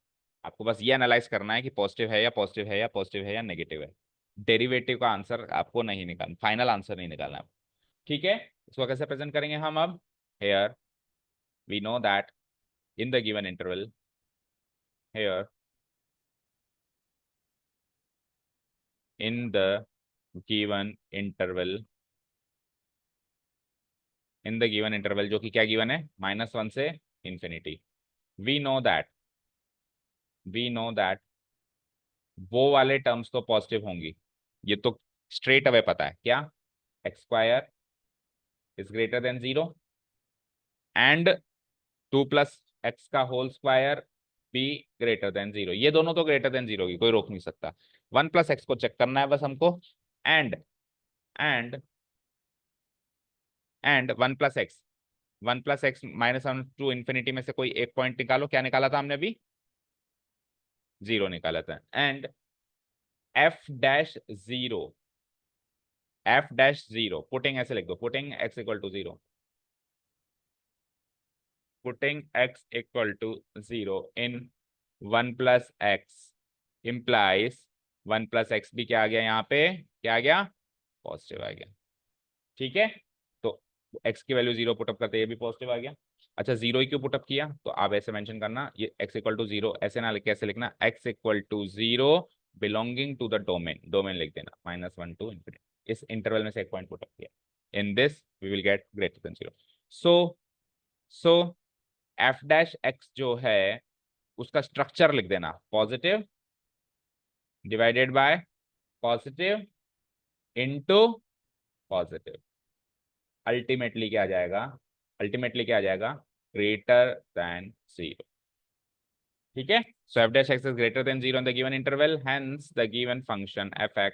आपको बस ये एनालाइज करना है कि पॉजिटिव है या पॉजिटिव है या पॉजिटिव है या नेगेटिव है। डेरिवेटिव का आंसर आपको नहीं निकालना, फाइनल आंसर नहीं निकालना है। ठीक है, इसको कैसे प्रेजेंट करेंगे हम अब? Here we know that in the given interval, here in the given interval, in the given interval जो कि क्या गिवन है, -1 से इंफिनिटी, we know that वो वाले टर्म्स तो पॉजिटिव होंगी, ये तो स्ट्रेट अवे पता है क्या, x square is greater than 0 and 2 + x का होल स्क्वायर भी ग्रेटर देन 0, ये दोनों तो ग्रेटर देन 0 की कोई रोक नहीं सकता। 1 + x को चेक करना है बस हमको, and and and 1 + x, 1 + x -1 to infinity में से कोई एक पॉइंट निकालो, क्या निकाला था हमने अभी? 0 निकाला था। एंड f'0, f'0 पुटिंग ऐसे लिख दो, putting x equal to 0, putting x equal to 0 in 1 + x implies 1 + x भी क्या आ गया यहाँ पे, क्या आ गया, पॉजिटिव आ गया। ठीक है, तो x की वैल्यू 0 पुटअप करते ये भी पॉजिटिव आ गया। अच्छा 0 ही क्यों पुटअप किया, तो आप ऐसे मेंशन करना, ये x इक्वल टू 0 ऐसे ना लिख, कैसे लिखना, x equal to 0 belonging to the domain, domain लिख देना -1 टू इंफिनिटी, इस इंटरवल में से एक पॉइंट पुटअप किया, in this we will get greater than 0। So f'(x) जो है उसका स्ट्रक्चर लिख देना, positive divided by positive into positive, ultimately क्या आ जाएगा, अल्टीमेटली क्या आ जाएगा, ग्रेटर देन 0। ठीक है, so f'(x) is greater than 0 in the given interval, hence the given function fx,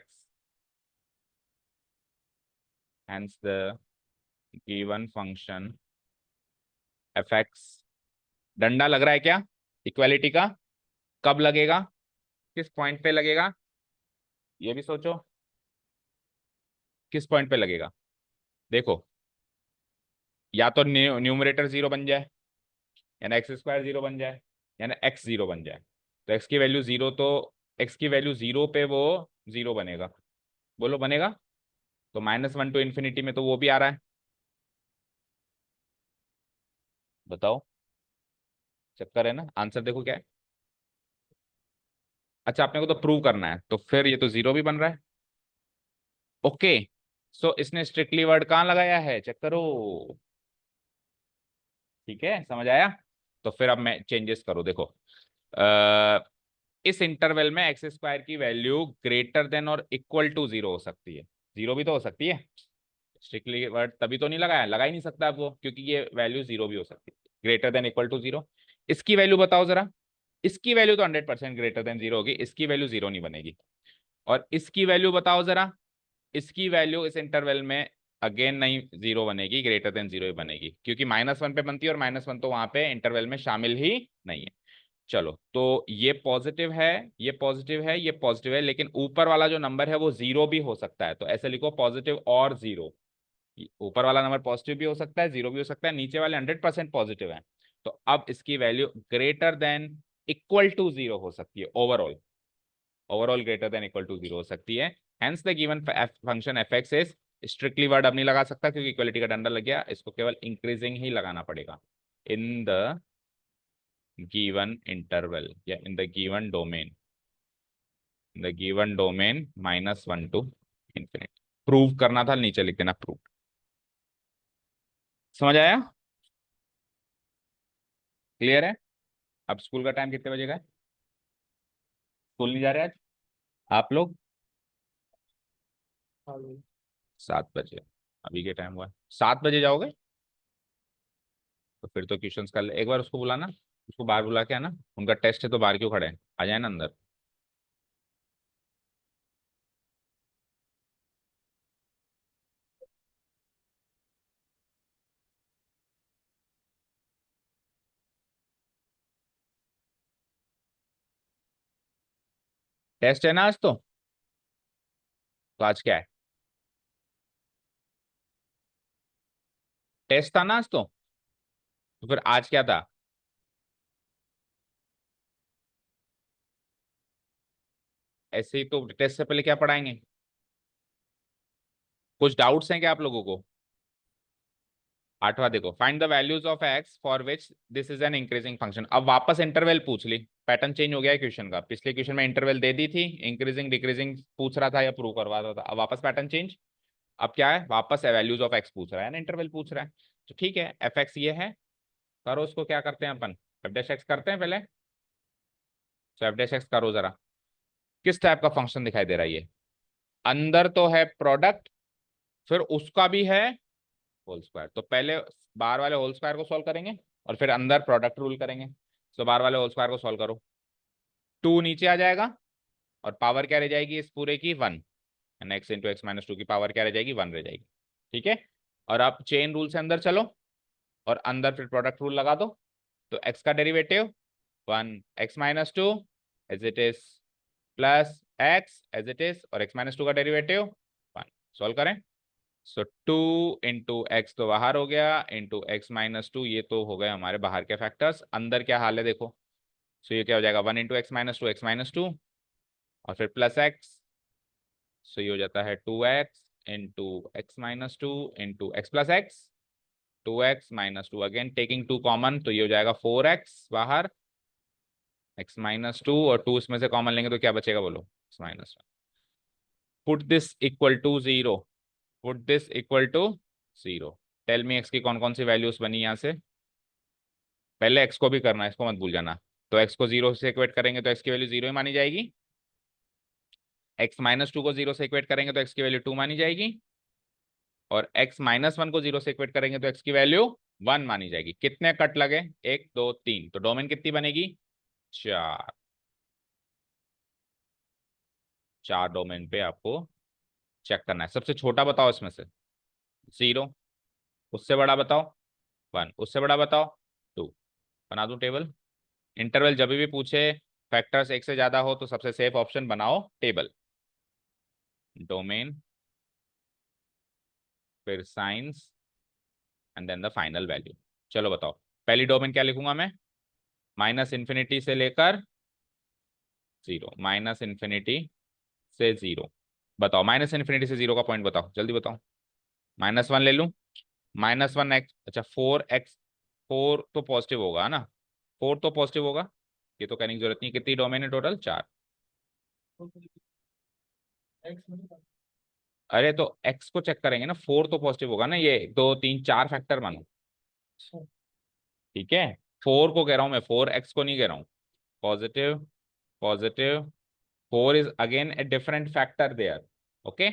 hence the given function fx, डंडा लग रहा है क्या इक्वालिटी का, कब लगेगा, किस पॉइंट पे लगेगा, ये भी सोचो, किस पॉइंट पे लगेगा। देखो या तो न्यूमरेटर 0 बन जाए, यानी x² 0 बन जाए, यानी x 0 बन जाए, तो x की वैल्यू 0, तो x की वैल्यू 0 पे वो 0 बनेगा, बोलो बनेगा? तो -1 टू इन्फिनिटी में तो वो भी आ रहा है, बताओ, चक्कर है ना, आंसर देखो क्या है। अच्छा अपने को तो प्रूव करना है, तो फिर ये तो 0 भी बन रहा है। ओके, सो इसने स्ट्रिक्टली वर्ड कहाँ लगाया है, चेक करो। ठीक है, समझ आया? तो फिर अब मैं चेंजेस करूँ, देखो इस इंटरवल में x² की वैल्यू ग्रेटर देन और इक्वल टू 0 हो सकती है, 0 भी तो हो सकती है, स्ट्रिक्टली वर्ड तभी तो नहीं लगाया, लगा ही नहीं सकता आप वो, क्योंकि ये वैल्यू 0 भी हो सकती है, ग्रेटर देन इक्वल टू 0। इसकी वैल्यू बताओ जरा, इसकी वैल्यू तो 100% ग्रेटर देन 0 होगी, इसकी वैल्यू 0 नहीं बनेगी। और इसकी वैल्यू बताओ जरा, इसकी वैल्यू इस इंटरवल में अगेन नहीं 0 बनेगी, ग्रेटर देन 0 ही बनेगी, क्योंकि -1 पे बनती है और -1 तो वहां पे इंटरवल में शामिल ही नहीं है। चलो तो ये पॉजिटिव है, ये पॉजिटिव है, ये पॉजिटिव है, लेकिन ऊपर वाला जो नंबर है वो 0 भी हो सकता है, तो ऐसे लिखो पॉजिटिव और 0, ऊपर वाला नंबर पॉजिटिव भी हो सकता है 0 भी हो सकता है, नीचे वाले 100% पॉजिटिव है, तो अब इसकी value greater than equal to 0 हो सकती है, overall, overall greater than equal to 0 हो सकती है। Hence the given function fx is, strictly word अब नहीं लगा सकता क्योंकि इक्वलिटी का डंडा लग गया, इसको केवल इंक्रीजिंग ही लगाना पड़ेगा, इन द गिवन इंटरवल या in the given domain, the given domain -1 to infinity, prove करना था, नीचे लिख देना प्रूव। समझ आया, क्लियर है? अब स्कूल का टाइम कितने बजे का है, स्कूल नहीं जा रहे आज आप लोग? 7 बजे। अभी के टाइम हुआ है 7 बजे जाओगे? तो फिर तो क्वेश्चंस कर ले, एक बार उसको बुलाना, उसको बाहर बुला के आना, उनका टेस्ट है तो बाहर क्यों खड़े हैं, आ जाए ना अंदर। टेस्ट है ना आज तो आज क्या है? टेस्ट था ना आज तो फिर आज क्या था? ऐसे ही तो टेस्ट से पहले क्या पढ़ाएंगे? कुछ डाउट्स हैं क्या आप लोगों को? 8वां देखो, find the values of x for which this is an increasing function. अब वापस इंटरवल पूछ ली, पैटर्न चेंज हो गया है क्वेश्चन का। पिछले क्वेश्चन में इंटरवल दे दी थी, इंक्रीजिंग डिक्रीजिंग पूछ रहा था या प्रूव करवा रहा था, अब वापस पैटर्न चेंज। अब क्या है, वापस वैल्यूज ऑफ एक्स पूछ रहा है ना, इंटरवल पूछ रहा है। तो ठीक है, एफ एक्स ये है, करो उसको, क्या करते हैं अपन, एफ डैश एक्स करते हैं पहले। तो एफ डैश एक्स करो जरा, किस टाइप का फंक्शन दिखाई दे रहा है ये? अंदर तो है प्रोडक्ट, फिर उसका भी है होल स्क्वायर। तो पहले बाहर वाले होल स्क्वायर को सॉल्व करेंगे और फिर अंदर प्रोडक्ट रूल करेंगे। तो बाहर वाले होल स्क्वायर को सॉल्व करो, 2 नीचे आ जाएगा और पावर क्या रह जाएगी इस पूरे की, 1। And x into x minus two की पावर क्या रह जाएगी, 1 रह जाएगी। ठीक है, और आप चेन रूल से अंदर चलो और अंदर फिर प्रोडक्ट रूल लगा दो। तो एक्स का derivative 1 x-2 as it is, plus x as it is, और x माइनस टू का डेरिवेटिव 1। सॉल्व करें। सो 2 × x तो बाहर हो गया, इंटू x-2, ये तो हो गए हमारे बाहर के फैक्टर्स। अंदर क्या हाल है देखो। सो ये क्या हो जाएगा, 1 × x-2 और फिर प्लस एक्स। सो ये हो जाता है 2x into x-2 into x plus x, 2x-2 again taking 2 common, तो ये हो जाएगा 4x बाहर, x-2 और 2 इसमें से कॉमन लेंगे तो क्या बचेगा बोलो, x-1। Put this equal to 0, put this equal to 0। Tell me x की कौन कौन सी वैल्यूज बनी यहाँ से। पहले एक्स को भी करना है, इसको मत भूल जाना। तो एक्स को 0 से इक्वेट करेंगे तो एक्स की वैल्यू 0 ही मानी जाएगी। x-2 को 0 से इक्वेट करेंगे तो एक्स की वैल्यू 2 मानी जाएगी। और x-1 को 0 से इक्वेट करेंगे तो एक्स की वैल्यू 1 मानी जाएगी। कितने कट लगे, 1 2 3, तो डोमेन कितनी बनेगी, 4। 4 डोमेन पे आपको चेक करना है। सबसे छोटा बताओ इसमें से, 0। उससे बड़ा बताओ, 1। उससे बड़ा बताओ, 2। बना दूं टेबल। इंटरवल जब भी पूछे फैक्टर्स एक से ज्यादा हो तो सबसे सेफ ऑप्शन बनाओ टेबल। डोमेन, फिर signs, and then the final value. चलो बताओ, पहली डोमेन क्या लिखूंगा मैं, -∞ से लेकर 0, -∞ से 0। बताओ -∞ से 0 का पॉइंट बताओ, जल्दी बताओ। -1 ले लूं, -1 x, अच्छा 4x, 4 तो पॉजिटिव होगा ना, 4 तो पॉजिटिव होगा, ये तो कहने की जरूरत नहीं। कितनी डोमेन है टोटल, 4। अरे तो x को चेक करेंगे ना, 4 तो पॉजिटिव होगा ना, ये 2 3 4 फैक्टर मानो। ठीक है, 4 को कह रहा हूं मैं, 4x को नहीं कह रहा हूं। Positive, positive, 4 is again a different factor there. Okay,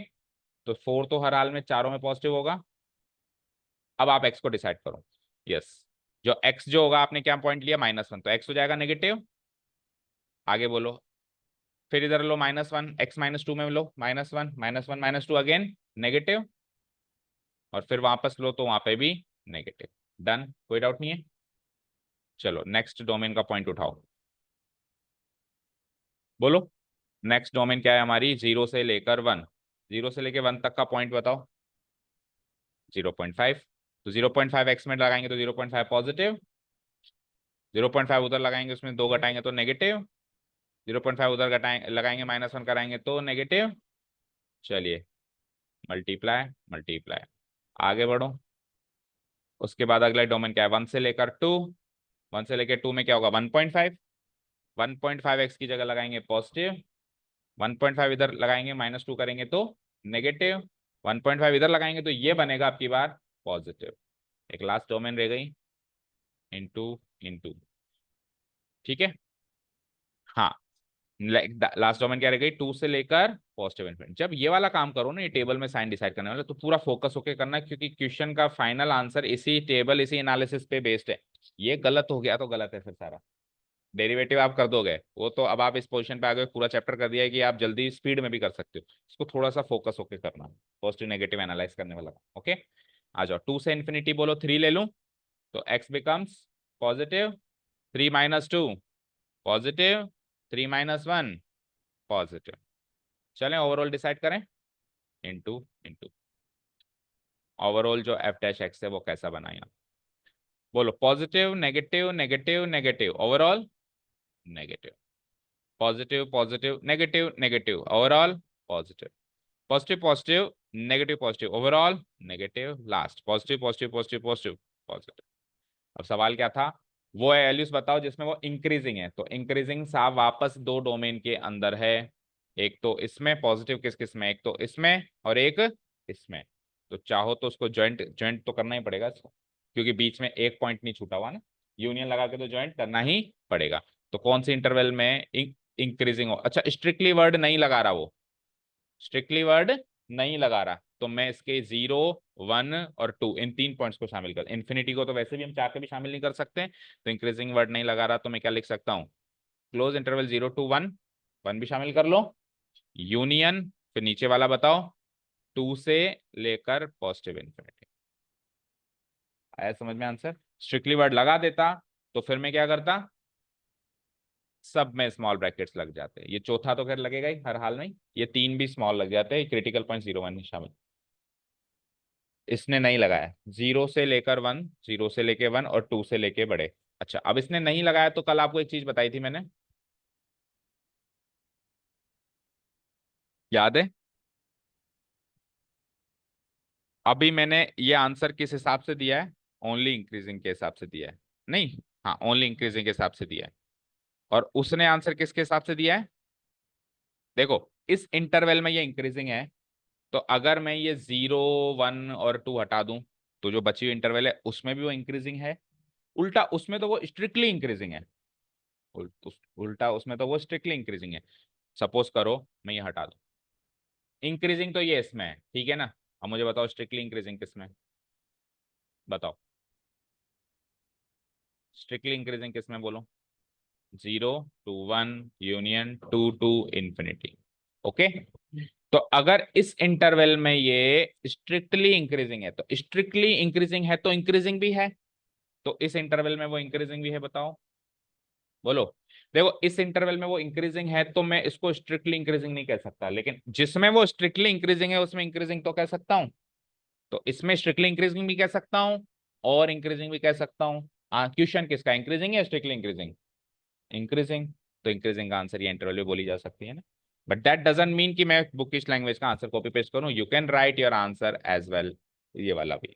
तो 4 तो हर हाल में चारों में पॉजिटिव होगा। अब आप x को डिसाइड करो। यस, जो x जो होगा, आपने क्या पॉइंट लिया, -1, तो x हो जाएगा नेगेटिव। आगे बोलो, फिर इधर लो -1, x-2 में लो -1, -1 -2 अगेन नेगेटिव, और फिर वापस लो तो वहां पे भी नेगेटिव। डन, कोई डाउट नहीं है। चलो नेक्स्ट डोमेन का पॉइंट उठाओ, बोलो। नेक्स्ट डोमेन क्या है हमारी, 0 से लेकर 1, 0 से लेकर 1 तक का पॉइंट बताओ। 0.5, तो 0.5 एक्स में लगाएंगे तो 0.5 पॉजिटिव, 0.5 उधर लगाएंगे उसमें 2 घटाएंगे तो नेगेटिव, 0.5 उधर घटाएंगे लगाएंगे -1 कराएंगे तो नेगेटिव। चलिए, मल्टीप्लाई मल्टीप्लाई, आगे बढ़ो। उसके बाद अगला डोमेन क्या है, 1 से लेकर 2, 1 से लेकर 2 में क्या होगा, 1.5, 1.5 एक्स की जगह लगाएंगे पॉजिटिव, 1.5 इधर लगाएंगे -2 करेंगे तो नेगेटिव, 1.5 इधर लगाएंगे तो ये बनेगा आपकी बार पॉजिटिव। एक लास्ट डोमेन रह गई, इंटू इंटू। ठीक है, हाँ। लास्ट डोमेन क्या रह गई, 2 से लेकर पॉजिटिव इन्फिनिटी। जब ये वाला काम करो ना, ये टेबल में साइन डिसाइड करने वाला, तो पूरा फोकस होके करना, क्योंकि क्वेश्चन का फाइनल आंसर इसी टेबल इसी एनालिसिस पे बेस्ड है। ये गलत हो गया तो गलत है फिर सारा। डेरिवेटिव आप कर दोगे वो तो, अब आप इस पोजीशन पे आ गए, पूरा चैप्टर कर दिया है कि आप जल्दी स्पीड में भी कर सकते हो। इसको थोड़ा सा फोकस होके करना, पॉजिटिव नेगेटिव एनालाइज करने वाला। ओके, आ जाओ। 2 से इन्फिनिटी बोलो, 3 ले लूं तो x becomes positive, 3 minus 2 positive, 3 minus 1 positive. चलें ओवरऑल डिसाइड करें, इनटू इनटू ओवरऑल जो f डैश x है वो कैसा बनाया, बोलो। Positive negative negative negative overall negative, positive positive negative negative overall positive, positive positive negative positive overall negative, last positive positive positive positive positive. अब सवाल क्या था, वो वैल्यूज बताओ जिसमें वो इंक्रीजिंग है। तो इंक्रीजिंग साहब वापस दो डोमेन के अंदर है, एक तो इसमें पॉजिटिव किस किस में, एक तो इसमें और एक इसमें। तो चाहो तो उसको ज्वाइंट ज्वाइंट तो करना ही पड़ेगा इसको, क्योंकि बीच में एक पॉइंट नहीं छूटा हुआ ना, यूनियन लगा के तो ज्वाइंट करना ही पड़ेगा। तो कौन सी इंटरवल में इंक्रीजिंग हो, अच्छा स्ट्रिक्टली वर्ड नहीं लगा रहा वो, स्ट्रिक्टली वर्ड नहीं लगा रहा, तो मैं इसके 0 1 और 2 इन 3 पॉइंट्स को शामिल कर, इन्फिनिटी को तो वैसे भी हम चाह के भी शामिल नहीं कर सकते, तो इंक्रीजिंग वर्ड नहीं लगा रहा, तो मैं क्या लिख सकता हूँ, क्लोज इंटरवल 0 to 1, 1 भी शामिल कर लो, यूनियन, फिर नीचे वाला बताओ 2 से लेकर पॉजिटिव इन्फिनिटी। आया समझ में आंसर? स्ट्रिक्टली वर्ड लगा देता तो फिर मैं क्या करता, सब में स्मॉल ब्रैकेट्स लग जाते, ये चौथा तो खैर लगेगा ही हर हाल में, ये 3 भी स्मॉल लग जाते हैं, क्रिटिकल पॉइंट 0 1 में शामिल। इसने नहीं लगाया, 0 से लेकर 1, 0 से लेके 1 और 2 से लेके बड़े। अच्छा अब इसने नहीं लगाया, तो कल आपको एक चीज बताई थी मैंने, याद है? अभी मैंने ये आंसर किस हिसाब से दिया है, ओनली इंक्रीजिंग के हिसाब से दिया है, नहीं, हाँ ओनली इंक्रीजिंग के हिसाब से दिया है। और उसने आंसर किसके हिसाब से दिया है, देखो इस इंटरवल में ये इंक्रीजिंग है, तो अगर मैं ये 0 1 और 2 हटा दूं, तो जो बची हुई इंटरवल है उसमें भी वो इंक्रीजिंग है, उल्टा उसमें तो वो स्ट्रिक्टली इंक्रीजिंग है, उल्टा उसमें तो वो स्ट्रिक्टली इंक्रीजिंग है। सपोज करो मैं ये हटा दूं, इंक्रीजिंग तो ये इसमें है, ठीक है ना? अब मुझे बताओ स्ट्रिक्टली इंक्रीजिंग किसमें, बताओ स्ट्रिक्टली इंक्रीजिंग किसमें, बोलो। 0 to 1 union 2 to infinity. Okay, तो अगर इस इंटरवल में ये स्ट्रिक्टली इंक्रीजिंग है, तो स्ट्रिक्टली इंक्रीजिंग है तो इंक्रीजिंग भी है, तो इस इंटरवल में वो इंक्रीजिंग भी है, बताओ, बोलो। देखो इस इंटरवल में वो इंक्रीजिंग है, तो मैं इसको स्ट्रिक्टली इंक्रीजिंग नहीं कह सकता, लेकिन जिसमें वो स्ट्रिक्टली इंक्रीजिंग है उसमें इंक्रीजिंग तो कह सकता हूं। तो इसमें स्ट्रिक्टली इंक्रीजिंग भी कह सकता हूं और इंक्रीजिंग भी कह सकता हूं। क्वेश्चन किसका, इंक्रीजिंग या स्ट्रिक्टली इंक्रीजिंग? इंक्रीजिंग, तो इंक्रीजिंग का आंसर ये इंटरवल भी बोली जा सकती है ना। बट दैट डजंट मीन कि मैं बुकिश लैंग्वेज का आंसर कॉपी पेस्ट करूं, you can write your answer as well, ये वाला भी।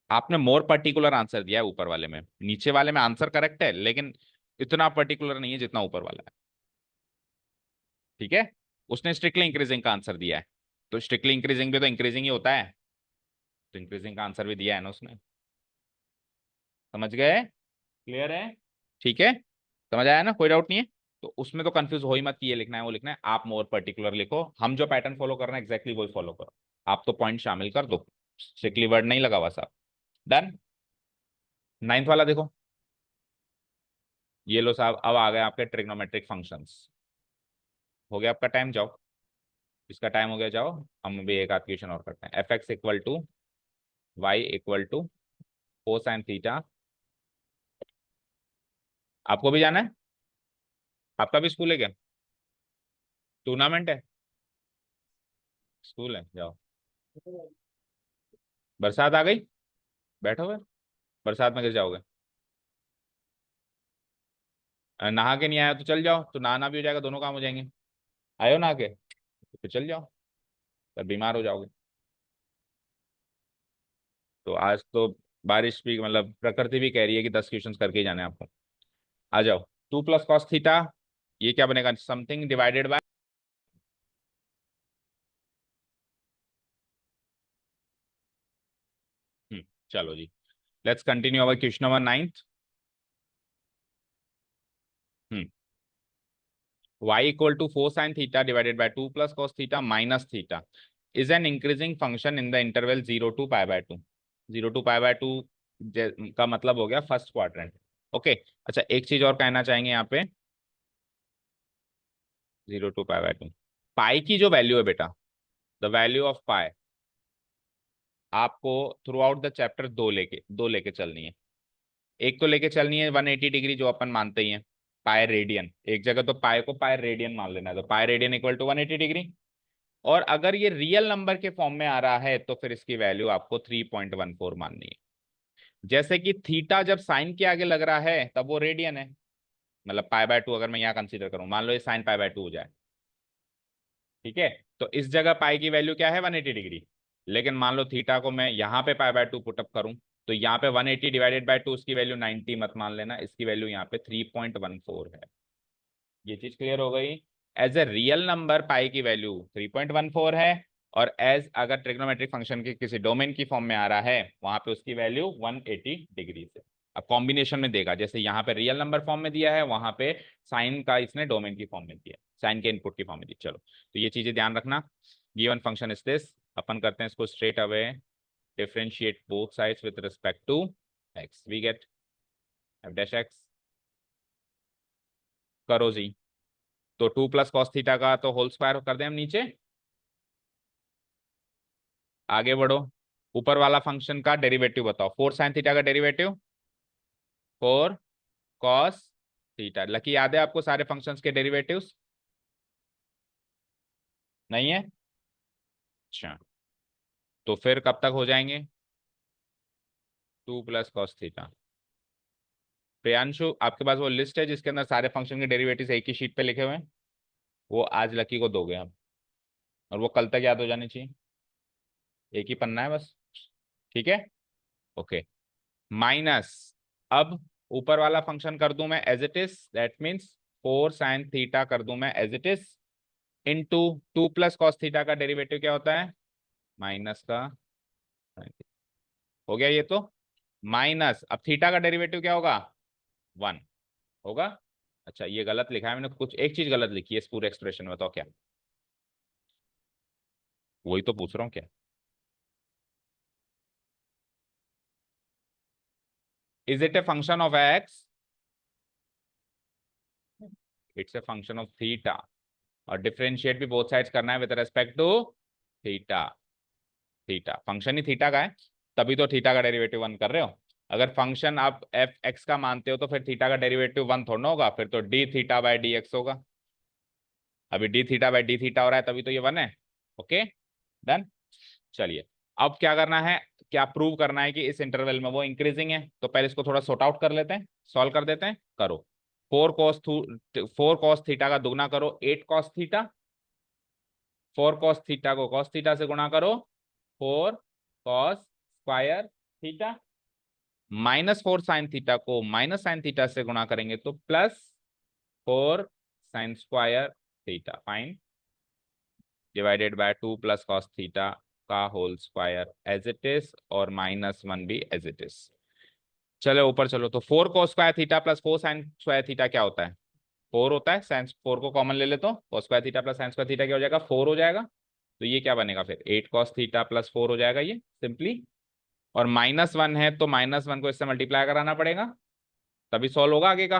आपने मोर पर्टिकुलर आंसर दिया है ऊपर वाले में, नीचे वाले में आंसर करेक्ट है लेकिन इतना पर्टिकुलर नहीं है जितना ऊपर वाला है, ठीक है? उसने स्ट्रिक्टली इंक्रीजिंग का आंसर दिया है, तो स्ट्रिक्टली इंक्रीजिंग भी तो इंक्रीजिंग ही होता है, तो इंक्रीजिंग का आंसर भी दिया है ना उसने। समझ गए? क्लियर है? ठीक है, समझ आया ना, कोई डाउट नहीं है? तो उसमें तो कंफ्यूज हो ही मत कि ये लिखना है वो लिखना है, आप मोर पर्टिकुलर लिखो, हम जो पैटर्न फॉलो कर रहे हैं एग्जैक्टली वही फॉलो करो। आप तो पॉइंट शामिल कर दो, स्ट्रिक्टली वर्ड नहीं लगा हुआ साहब। डन। नाइन्थ वाला देखो, ये लो साहब, अब आ गए आपके ट्रिग्नोमेट्रिक फंक्शंस। हो गया आपका टाइम, जाओ, इसका टाइम हो गया, जाओ। हम भी एक आध क्वेश्चन और करते हैं। F x equal to y equal to cosine theta. आपको भी जाना है? आपका भी स्कूल है क्या, टूर्नामेंट है? स्कूल है, जाओ। बरसात आ गई, बैठो फिर, बरसात में गिर जाओगे। नहा के नहीं आया तो चल जाओ, तो नहाना भी हो जाएगा, दोनों काम हो जाएंगे। आयो नहा के तो फिर चल जाओ, फिर बीमार हो जाओगे। तो आज तो बारिश भी, मतलब प्रकृति भी कह रही है कि 10 क्वेश्चन करके ही जाने हैं आपको। आ जाओ। 2 प्लस कॉस थीटा, ये क्या बनेगा, समथिंग डिवाइडेड बाय, चलो जी, let's continue our question number 9। y equal to 4 sin theta divided by 2 plus cos theta minus theta is an increasing function in the interval 0 to pi by 2. 0 to pi by 2 का मतलब हो गया फर्स्ट क्वाड्रेंट. ओके. अच्छा, एक चीज और कहना चाहेंगे यहाँ पे. 0 टू पाई बाय 2, पाई की जो वैल्यू है बेटा, द वैल्यू ऑफ पाई आपको थ्रू आउट द चैप्टर दो लेके चलनी है. एक तो लेके चलनी है 180 डिग्री, जो अपन मानते ही हैं, पाई रेडियन. एक जगह तो पाई को पाई रेडियन मान लेना है, तो pi radian equal to 180 degree. और अगर ये रियल नंबर के फॉर्म में आ रहा है तो फिर इसकी वैल्यू आपको 3.14 माननी है. जैसे कि थीटा जब साइन के आगे लग रहा है तब वो रेडियन है, मतलब पाई बाय 2 अगर मैं यहाँ कंसीडर करूं, मान लो ये साइन पाई बाय 2 हो जाए. ठीक है, तो इस जगह पाई की वैल्यू क्या है, 180 डिग्री. लेकिन मान लो थीटा को मैं यहाँ पे पाई बाय 2 पुटअप करूं, तो यहाँ पे 180 डिवाइडेड बाय 2, उसकी वैल्यू 90 मत मान लेना, इसकी वैल्यू यहाँ पे 3.14 है. ये चीज क्लियर हो गई. As a real number pi की वैल्यू 3.14 है, और एज अगर ट्रिग्नोमेट्रिक फंक्शन के किसी डोमेन की फॉर्म में आ रहा है वहां पे उसकी वैल्यू 180 डिग्री से. अब कॉम्बिनेशन में देगा, जैसे यहाँ पे रियल नंबर फॉर्म में दिया है, वहां पे साइन का इसने डोमेन की फॉर्म में दिया, साइन के इनपुट की फॉर्म में दी. चलो, तो ये चीजें ध्यान रखना. Given function is this. अपन करते हैं इसको straight away. Differentiate both sides with respect to x. We get f dash x. करो जी. तो 2 प्लस कॉस थीटा का तो होल स्क्वायर कर दें हम नीचे. आगे बढ़ो. ऊपर वाला फंक्शन का डेरिवेटिव बताओ. 4 साइन थीटा का डेरिवेटिव 4 कॉस थीटा. लकी याद है आपको सारे फंक्शंस के डेरिवेटिव्स? नहीं है? अच्छा, तो फिर कब तक हो जाएंगे? 2 प्लस कॉस थीटा. प्रियांशु, आपके पास वो लिस्ट है जिसके अंदर सारे फंक्शन के डेरिवेटिव्स एक ही शीट पे लिखे हुए हैं? वो आज लकी को दोगे हम, और वो कल तक याद हो जानी चाहिए. एक ही पन्ना है बस. ठीक है. ओके. माइनस. अब ऊपर वाला फंक्शन कर दूं मैं as it is, that means 4 sine theta कर दूं मैं as it is, into 2 plus cos theta का डेरिवेटिव क्या होता है, माइनस का sin theta. हो गया ये तो. माइनस, अब थीटा का डेरिवेटिव क्या होगा, 1 होगा. अच्छा, ये गलत लिखा है मैंने, कुछ एक चीज गलत लिखी है इस पूरे एक्सप्रेशन में, बताओ क्या. वही तो पूछ रहा हूँ क्या. Is it a function of x? It's a function of theta. और डिफरेंशिएट भी बोथ साइड्स करना है with respect to theta. Theta function ही थीटा का है, तभी तो थीटा का डेरिवेटिव 1 कर रहे हो. अगर फंक्शन आप एफ एक्स का मानते हो तो फिर थीटा का डेरिवेटिव 1 थोड़ा ना होगा, फिर तो D theta by D x होगा. अभी D theta by D theta हो रहा है, तभी तो ये 1 है. Okay, done. चलिए, अब क्या करना है, क्या प्रूव करना है कि इस इंटरवल में वो इंक्रीजिंग है. तो पहले इसको थोड़ा सॉर्ट आउट कर लेते हैं, सॉल्व कर देते हैं. करो. 4 cos थीटा का दुगना करो 8 cos थीटा. 4 cos थीटा को cos थीटा से गुणा करो 4 cos square theta. -4 sine theta को माइनस साइन थीटा से गुणा करेंगे तो +4 sine square theta. Fine. Divided by 2 plus cos theta का whole square as it is, और -1 भी एज इट इज. चलो ऊपर चलो. तो 4 cos square theta plus 4 sine square theta क्या होता है, 4 होता है. साइन 4 को कॉमन ले ले तो cos square theta plus sign square theta क्या हो जाएगा, 4 हो जाएगा. तो ये क्या बनेगा फिर, 8 cos थीटा प्लस 4 हो जाएगा ये सिंपली. और -1 है तो -1 को इससे मल्टीप्लाई कराना पड़ेगा, तभी सॉल्व होगा आगे का.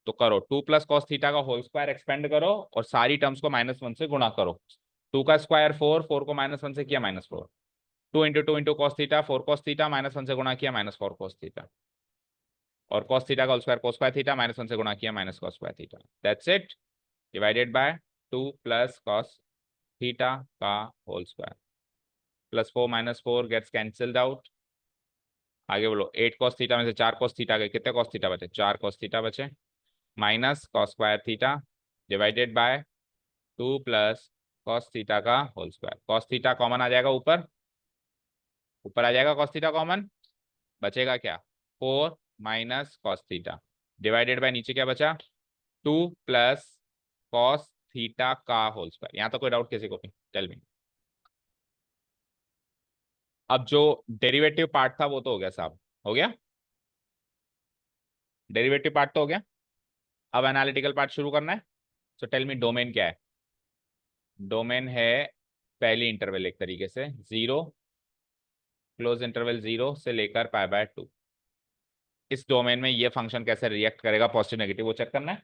तो करो 2 प्लस कॉस थीटा का होल स्क्वायर एक्सपेंड करो, और सारी टर्म्स को -1 से गुणा करो. 2 का स्क्वायर 4, 4 को -1 से किया -4. 2 × 2 × cos थीटा, 4 cos थीटा, -1 से गुणा किया -4 cos थीटा. और cos थीटा का whole square cos square theta, -1 से गुणा किया -cos square theta. That's it. Divided by 2 plus cos theta का whole square. +4 -4 gets cancelled out. आगे बोलो. 8 cos थीटा में से 4 cos थीटा गए, कितने cos थीटा बचे, 4 cos थीटा बचे. Minus cos square theta divided by 2 plus cos theta का whole square. cos theta common आ जाएगा ऊपर, ऊपर आ जाएगा cos थीटा कॉमन. बचेगा क्या, 4 minus cos theta divided bye नीचे क्या बचा, 2 प्लस cos थीटा का होल स्क्वायर. यहाँ तो कोई डाउट किसी को भी, टेल मी. अब जो डेरिवेटिव पार्ट था वो तो हो गया साहब, हो गया. डेरिवेटिव पार्ट तो हो गया. अब एनालिटिकल पार्ट शुरू करना है. सो टेल मी डोमेन क्या है? डोमेन है पहली इंटरवल एक तरीके से 0, क्लोज इंटरवल 0 से लेकर π/2। इस डोमेन में ये फंक्शन कैसे रिएक्ट करेगा, पॉजिटिव नेगेटिव, वो चेक करना है।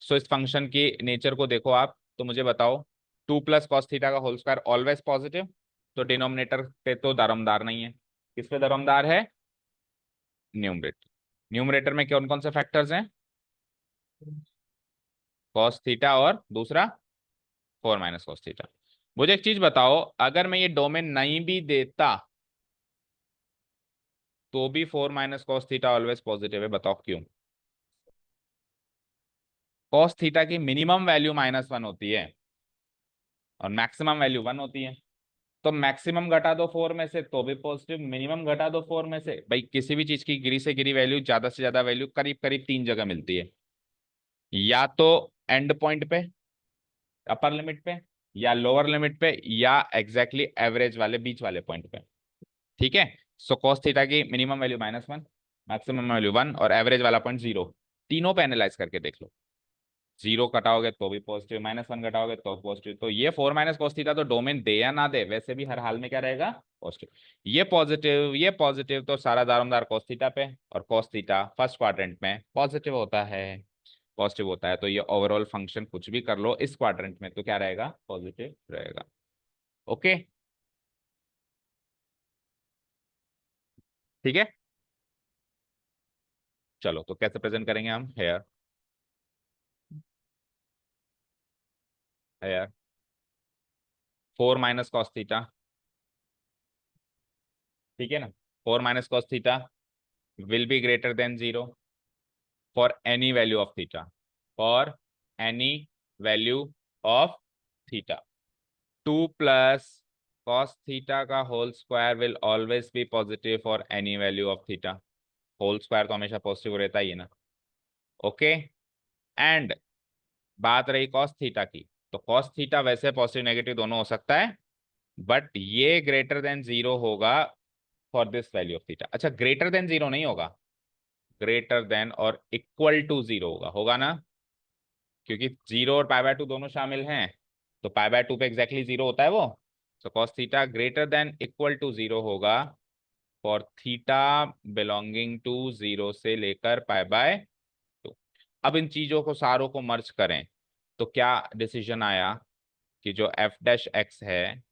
सो इस फंक्शन की नेचर को देखो आप, तो मुझे बताओ 2 + cos थीटा का होल स्क्वायर ऑलवेज पॉजिटिव, तो डिनोमिनेटर पे तो दारोमदार नहीं है। किस पे दारोमदार है? न्यूमरेटर। न्यूमरेटर में कौन कौन से फैक्टर्स हैं? cos थीटा और दूसरा 4 - cos थीटा। मुझे एक चीज बताओ, अगर मैं ये डोमेन नहीं भी देता तो भी 4 - cos थीटा ऑलवेज पॉजिटिव है, बताओ क्यों? cos थीटा की मिनिमम वैल्यू -1 होती है और मैक्सिमम वैल्यू 1 होती है। तो मैक्सिमम घटा दो 4 में से तो भी पॉजिटिव, मिनिमम घटा दो 4 में से, भाई किसी भी चीज की गिरी से गिरी वैल्यू, ज्यादा से ज्यादा वैल्यू करीब करीब 3 जगह मिलती है, या तो एंड पॉइंट पे, अपर लिमिट पे, या लोअर लिमिट पे, या एग्जैक्टली एवरेज वाले बीच वाले पॉइंट पे। ठीक है। सो cos थीटा की मिनिमम वैल्यू -1, मैक्सिमम वैल्यू 1 और एवरेज वाला पॉइंट 0। तीनों पे एनालाइज करके देख लो, 0 घटाओगे तो भी पॉजिटिव, -1 घटाओगे तो पॉजिटिव। तो ये 4 - cos थीटा तो डोमेन दे या ना दे, वैसे भी हर हाल में क्या रहेगा? पॉजिटिव। ये पॉजिटिव तो सारा दारोमदार cos थीटा पे, और cos थीटा फर्स्ट क्वाड्रेंट में पॉजिटिव होता है, पॉजिटिव होता है। तो ये ओवरऑल फंक्शन कुछ भी कर लो इस क्वाड्रेंट में तो क्या रहेगा? पॉजिटिव रहेगा। ओके, ठीक है। चलो तो कैसे प्रेजेंट करेंगे हम? हेयर, हेयर 4 - cos थीटा, ठीक है ना? 4 - cos theta will be greater than 0 for any value of theta, for any value of theta. 2 + cos theta का whole square will always be positive for any value of theta. Whole square तो हमेशा पॉजिटिव रहता ही है ना। ओके। एंड बात रही cos थीटा की, तो cos थीटा वैसे पॉजिटिव नेगेटिव दोनों हो सकता है, बट ये ग्रेटर देन 0 होगा for this value of theta. अच्छा, ग्रेटर देन 0 नहीं होगा, ग्रेटर देन और इक्वल टू 0 होगा, होगा ना? क्योंकि 0 और π/2 दोनों शामिल हैं, तो π/2 पे एग्जैक्टली 0 होता है वो। तो cos theta greater than equal to 0 होगा फॉर थीटा बिलोंगिंग टू 0 से लेकर π/2। अब इन चीजों को सारों को मर्ज करें तो क्या डिसीजन आया कि जो f' है,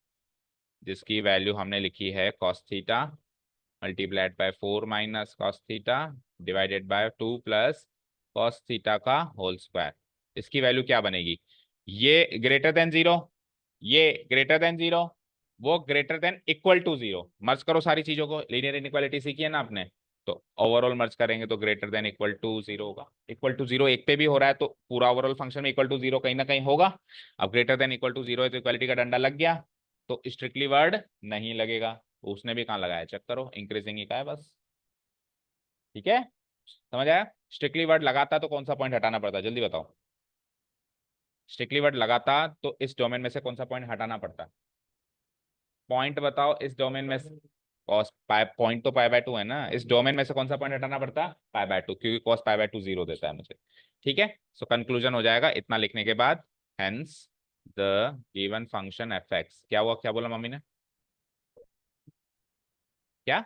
जिसकी वैल्यू हमने लिखी है cos theta multiplied by 4 - cos theta divided by 2 + cos theta का होल स्क्वायर, इसकी वैल्यू क्या बनेगी? ये ग्रेटर देन 0, ये ग्रेटर देन 0, वो ग्रेटर देन इक्वल टू 0। मर्ज करो सारी चीजों को, लीनियर इनइक्वालिटी सीखी है ना आपने, तो ओवरऑल मर्ज करेंगे तो ग्रेटर देन इक्वल टू 0 होगा। इक्वल टू 0 एक पे भी हो रहा है तो पूरा ओवरऑल फंक्शन में इक्वल टू 0 कहीं ना कहीं होगा। अब ग्रेटर देन इक्वल टू 0 है तो इक्वालिटी का डंडा लग गया, तो स्ट्रिक्टली वर्ड नहीं लगेगा। उसने भी कहाँ लगाया, चेक करो, इंक्रीजिंग ही का है बस। ठीक है, समझ आया? स्ट्रिक्टली वर्ड लगाता तो कौन सा पॉइंट हटाना पड़ता, जल्दी बताओ। स्ट्रिक्टली वर्ड लगाता तो इस डोमेन में से कौन सा पॉइंट हटाना पड़ता? पॉइंट बताओ इस डोमेन में से। कॉस पाई पॉइंट तो π/2 है ना, इस डोमेन में से कौन सा पॉइंट हटाना पड़ता? π/2, क्योंकि cos π/2 0 देता है मुझे। ठीक है, सो कंक्लूजन हो जाएगा इतना लिखने के बाद, hence the given function f(x) क्या हुआ, क्या बोला मम्मी ने? क्या?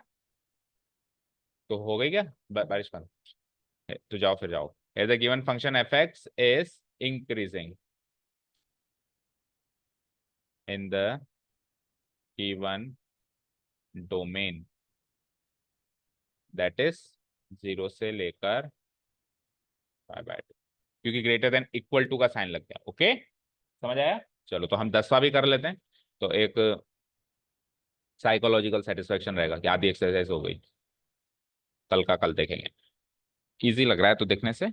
तो हो गई क्या बारिश बंद? तो जाओ फिर जाओ। Here the given function f(x) is increasing in the given domain, that is 0 से लेकर π/2, क्योंकि ग्रेटर देन इक्वल टू का साइन लग गया। ओके, समझ आया? चलो तो हम 10वां भी कर लेते हैं, तो एक साइकोलॉजिकल सेटिस्फेक्शन रहेगा कि आधी एक्सरसाइज हो गई। कल का कल देखेंगे, इजी लग रहा है तो देखने से।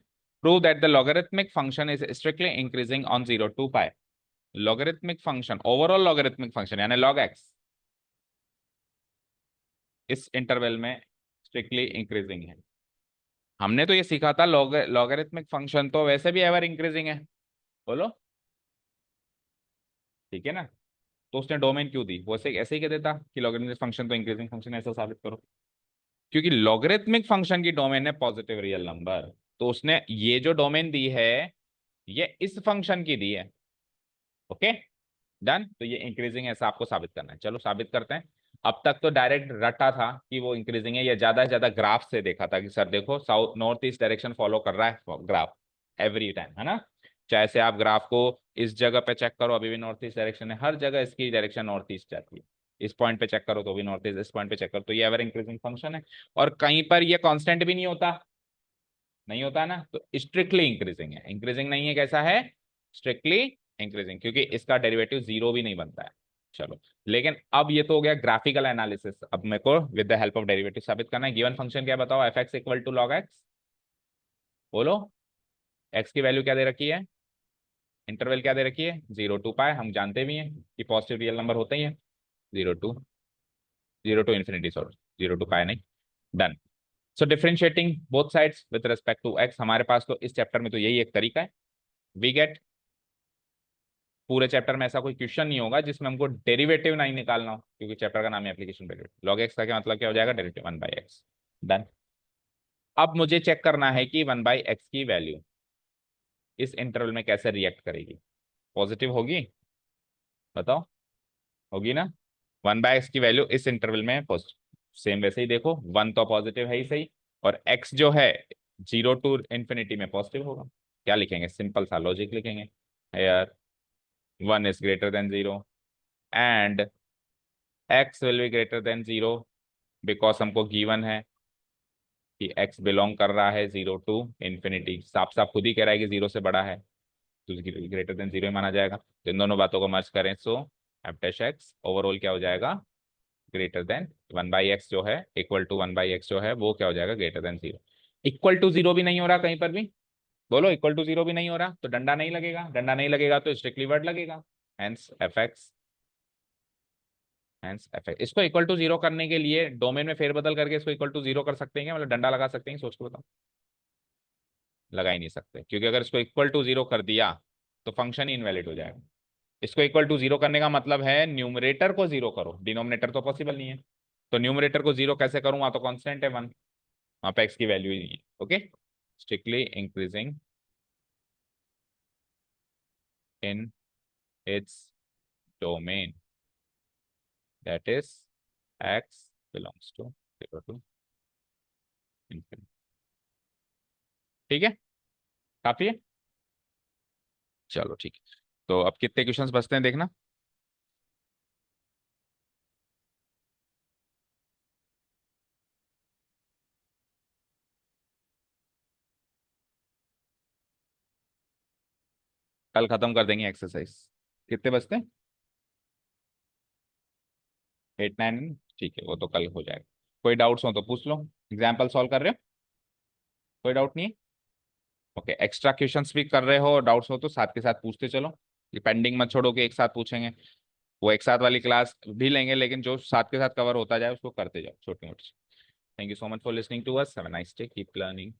Prove that the logarithmic function is strictly increasing on 0 to π। Logarithmic function, overall logarithmic function यानी log x इस इंटरवल में स्ट्रिक्टली इंक्रीजिंग है। हमने तो ये सीखा था लॉगरिथमिक फंक्शन तो वैसे भी एवर इंक्रीजिंग है, बोलो ठीक है ना? तो उसने डोमेन क्यों दी, वो ऐसे ही कह देता कि लॉगरिथमिक फंक्शन तो इंक्रीजिंग फंक्शन, ऐसा साबित करो। क्योंकि लॉगरिथमिक फंक्शन की डोमेन है पॉजिटिव रियल नंबर, तो उसने ये जो डोमेन दी है ये इस फंक्शन की दी है। Okay done. तो ये इंक्रीजिंग है, ऐसा आपको साबित करना है। चलो साबित करते हैं। अब तक तो डायरेक्ट रटा था कि वो इंक्रीजिंग है, या ज्यादा से ज्यादा ग्राफ से देखा था कि सर देखो south north east direction follow कर रहा है ग्राफ एवरी टाइम, है ना। चाहे से आप ग्राफ को इस जगह पे चेक करो, अभी भी नॉर्थ ईस्ट डायरेक्शन है, हर जगह इसकी डायरेक्शन नॉर्थ ईस्ट जाती है। इस पॉइंट पे चेक करो तो भी नॉर्थ ईस्ट, इस पॉइंट पे चेक करो तो ये एवर इंक्रीजिंग फंक्शन है। और कहीं पर ये कांस्टेंट भी नहीं होता, नहीं होता ना, तो स्ट्रिक्टली इंक्रीजिंग है। इंक्रीजिंग नहीं है, कैसा है, स्ट्रिक्टली इंक्रीजिंग, क्योंकि इसका डेरिवेटिव जीरो भी नहीं बनता है। चलो, लेकिन अब ये तो हो गया ग्राफिकल एनालिसिस। अब मेरे को with the help of derivative साबित करना है। गिवन फंक्शन क्या बताओ, f x equal to log x. बोलो, एक्स की वैल्यू क्या दे रखी है, इंटरवल क्या दे रखी है, 0 to π। हम जानते भी हैं कि पॉजिटिव रियल नंबर होते ही है, 0 to इन्फिनिटी, सॉरी 0 to π नहीं। Done. So differentiating both sides with respect to x, हमारे पास तो इस चैप्टर में तो यही एक तरीका है। वी गेट, पूरे चैप्टर में ऐसा कोई क्वेश्चन नहीं होगा जिसमें हमको डेरिवेटिव नहीं निकालना हो, क्योंकि चैप्टर का नाम है एप्लीकेशन डेरिवेटिव। लॉग एक्स का क्या मतलब, क्या हो जाएगा, डेरिवेटिव 1/x। डन। अब मुझे चेक करना है कि 1/x की वैल्यू इस इंटरवल में कैसे रिएक्ट करेगी। पॉजिटिव होगी, बताओ, होगी ना। 1/x की वैल्यू इस इंटरवल में पॉजिटिव, सेम वैसे ही देखो, 1 तो पॉजिटिव है ही सही, और x जो है 0 to इन्फिनिटी में पॉजिटिव होगा। क्या लिखेंगे, सिंपल सा लॉजिक लिखेंगे यार, 1 is greater than 0 and x will be greater than 0, because हमको गिवन है कि x बिलोंग कर रहा है 0 to इन्फिनिटी। साफ साफ खुद ही कह रहा है कि 0 से बड़ा है, तो greater than 0 ही माना जाएगा। तो इन दोनों बातों को मर्ज करें, सो एफ डैश एक्स ओवरऑल क्या हो जाएगा, greater than 1/x जो है, इक्वल टू 1/x जो है वो क्या हो जाएगा, greater than 0। Equal to zero भी नहीं हो रहा कहीं पर भी, बोलो इक्वल टू जीरो भी नहीं हो रहा, तो डंडा नहीं लगेगा। डंडा नहीं लगेगा तो स्ट्रिक्टली वर्ड लगेगा, hence F x, hence F x. इसको इक्वल टू जीरो करने के लिए डोमेन में फेरबदल करके इसको इक्वल टू जीरो कर सकते हैं क्या, मतलब डंडा लगा सकते हैं, सोच के बताओ। लगा ही नहीं सकते, क्योंकि अगर इसको इक्वल टू जीरो कर दिया तो फंक्शन ही इनवैलिड हो जाएगा। इसको इक्वल टू जीरो करने का मतलब है न्यूमरेटर को जीरो करो, डिनोमिनेटर तो पॉसिबल नहीं है। तो न्यूमरेटर को जीरो कैसे करूं, वहां तो कांस्टेंट है 1, वहां पे एक्स की वैल्यू ही नहीं है। Okay, strictly increasing in its domain, that is x belongs to 0 to infinity. ठीक है, काफी है। चलो ठीक है, तो अब कितने क्वेश्चंस बचते हैं देखना। कल खत्म कर देंगे एक्सरसाइज। कितने बचते हैं, 8 9, ठीक है, वो तो कल हो जाएगा। कोई डाउट्स हो तो पूछ लो, एग्जाम्पल सॉल्व कर रहे हो, कोई डाउट नहीं है। ओके, एक्स्ट्रा क्वेश्चंस भी कर रहे हो, डाउट्स हो तो साथ के साथ पूछते चलो, ये पेंडिंग मत छोड़ो कि एक साथ पूछेंगे। वो एक साथ वाली क्लास भी लेंगे, लेकिन जो साथ के साथ कवर होता जाए उसको करते जाओ छोटी मोटी। Thank you so much for listening to us, have a nice day, keep learning.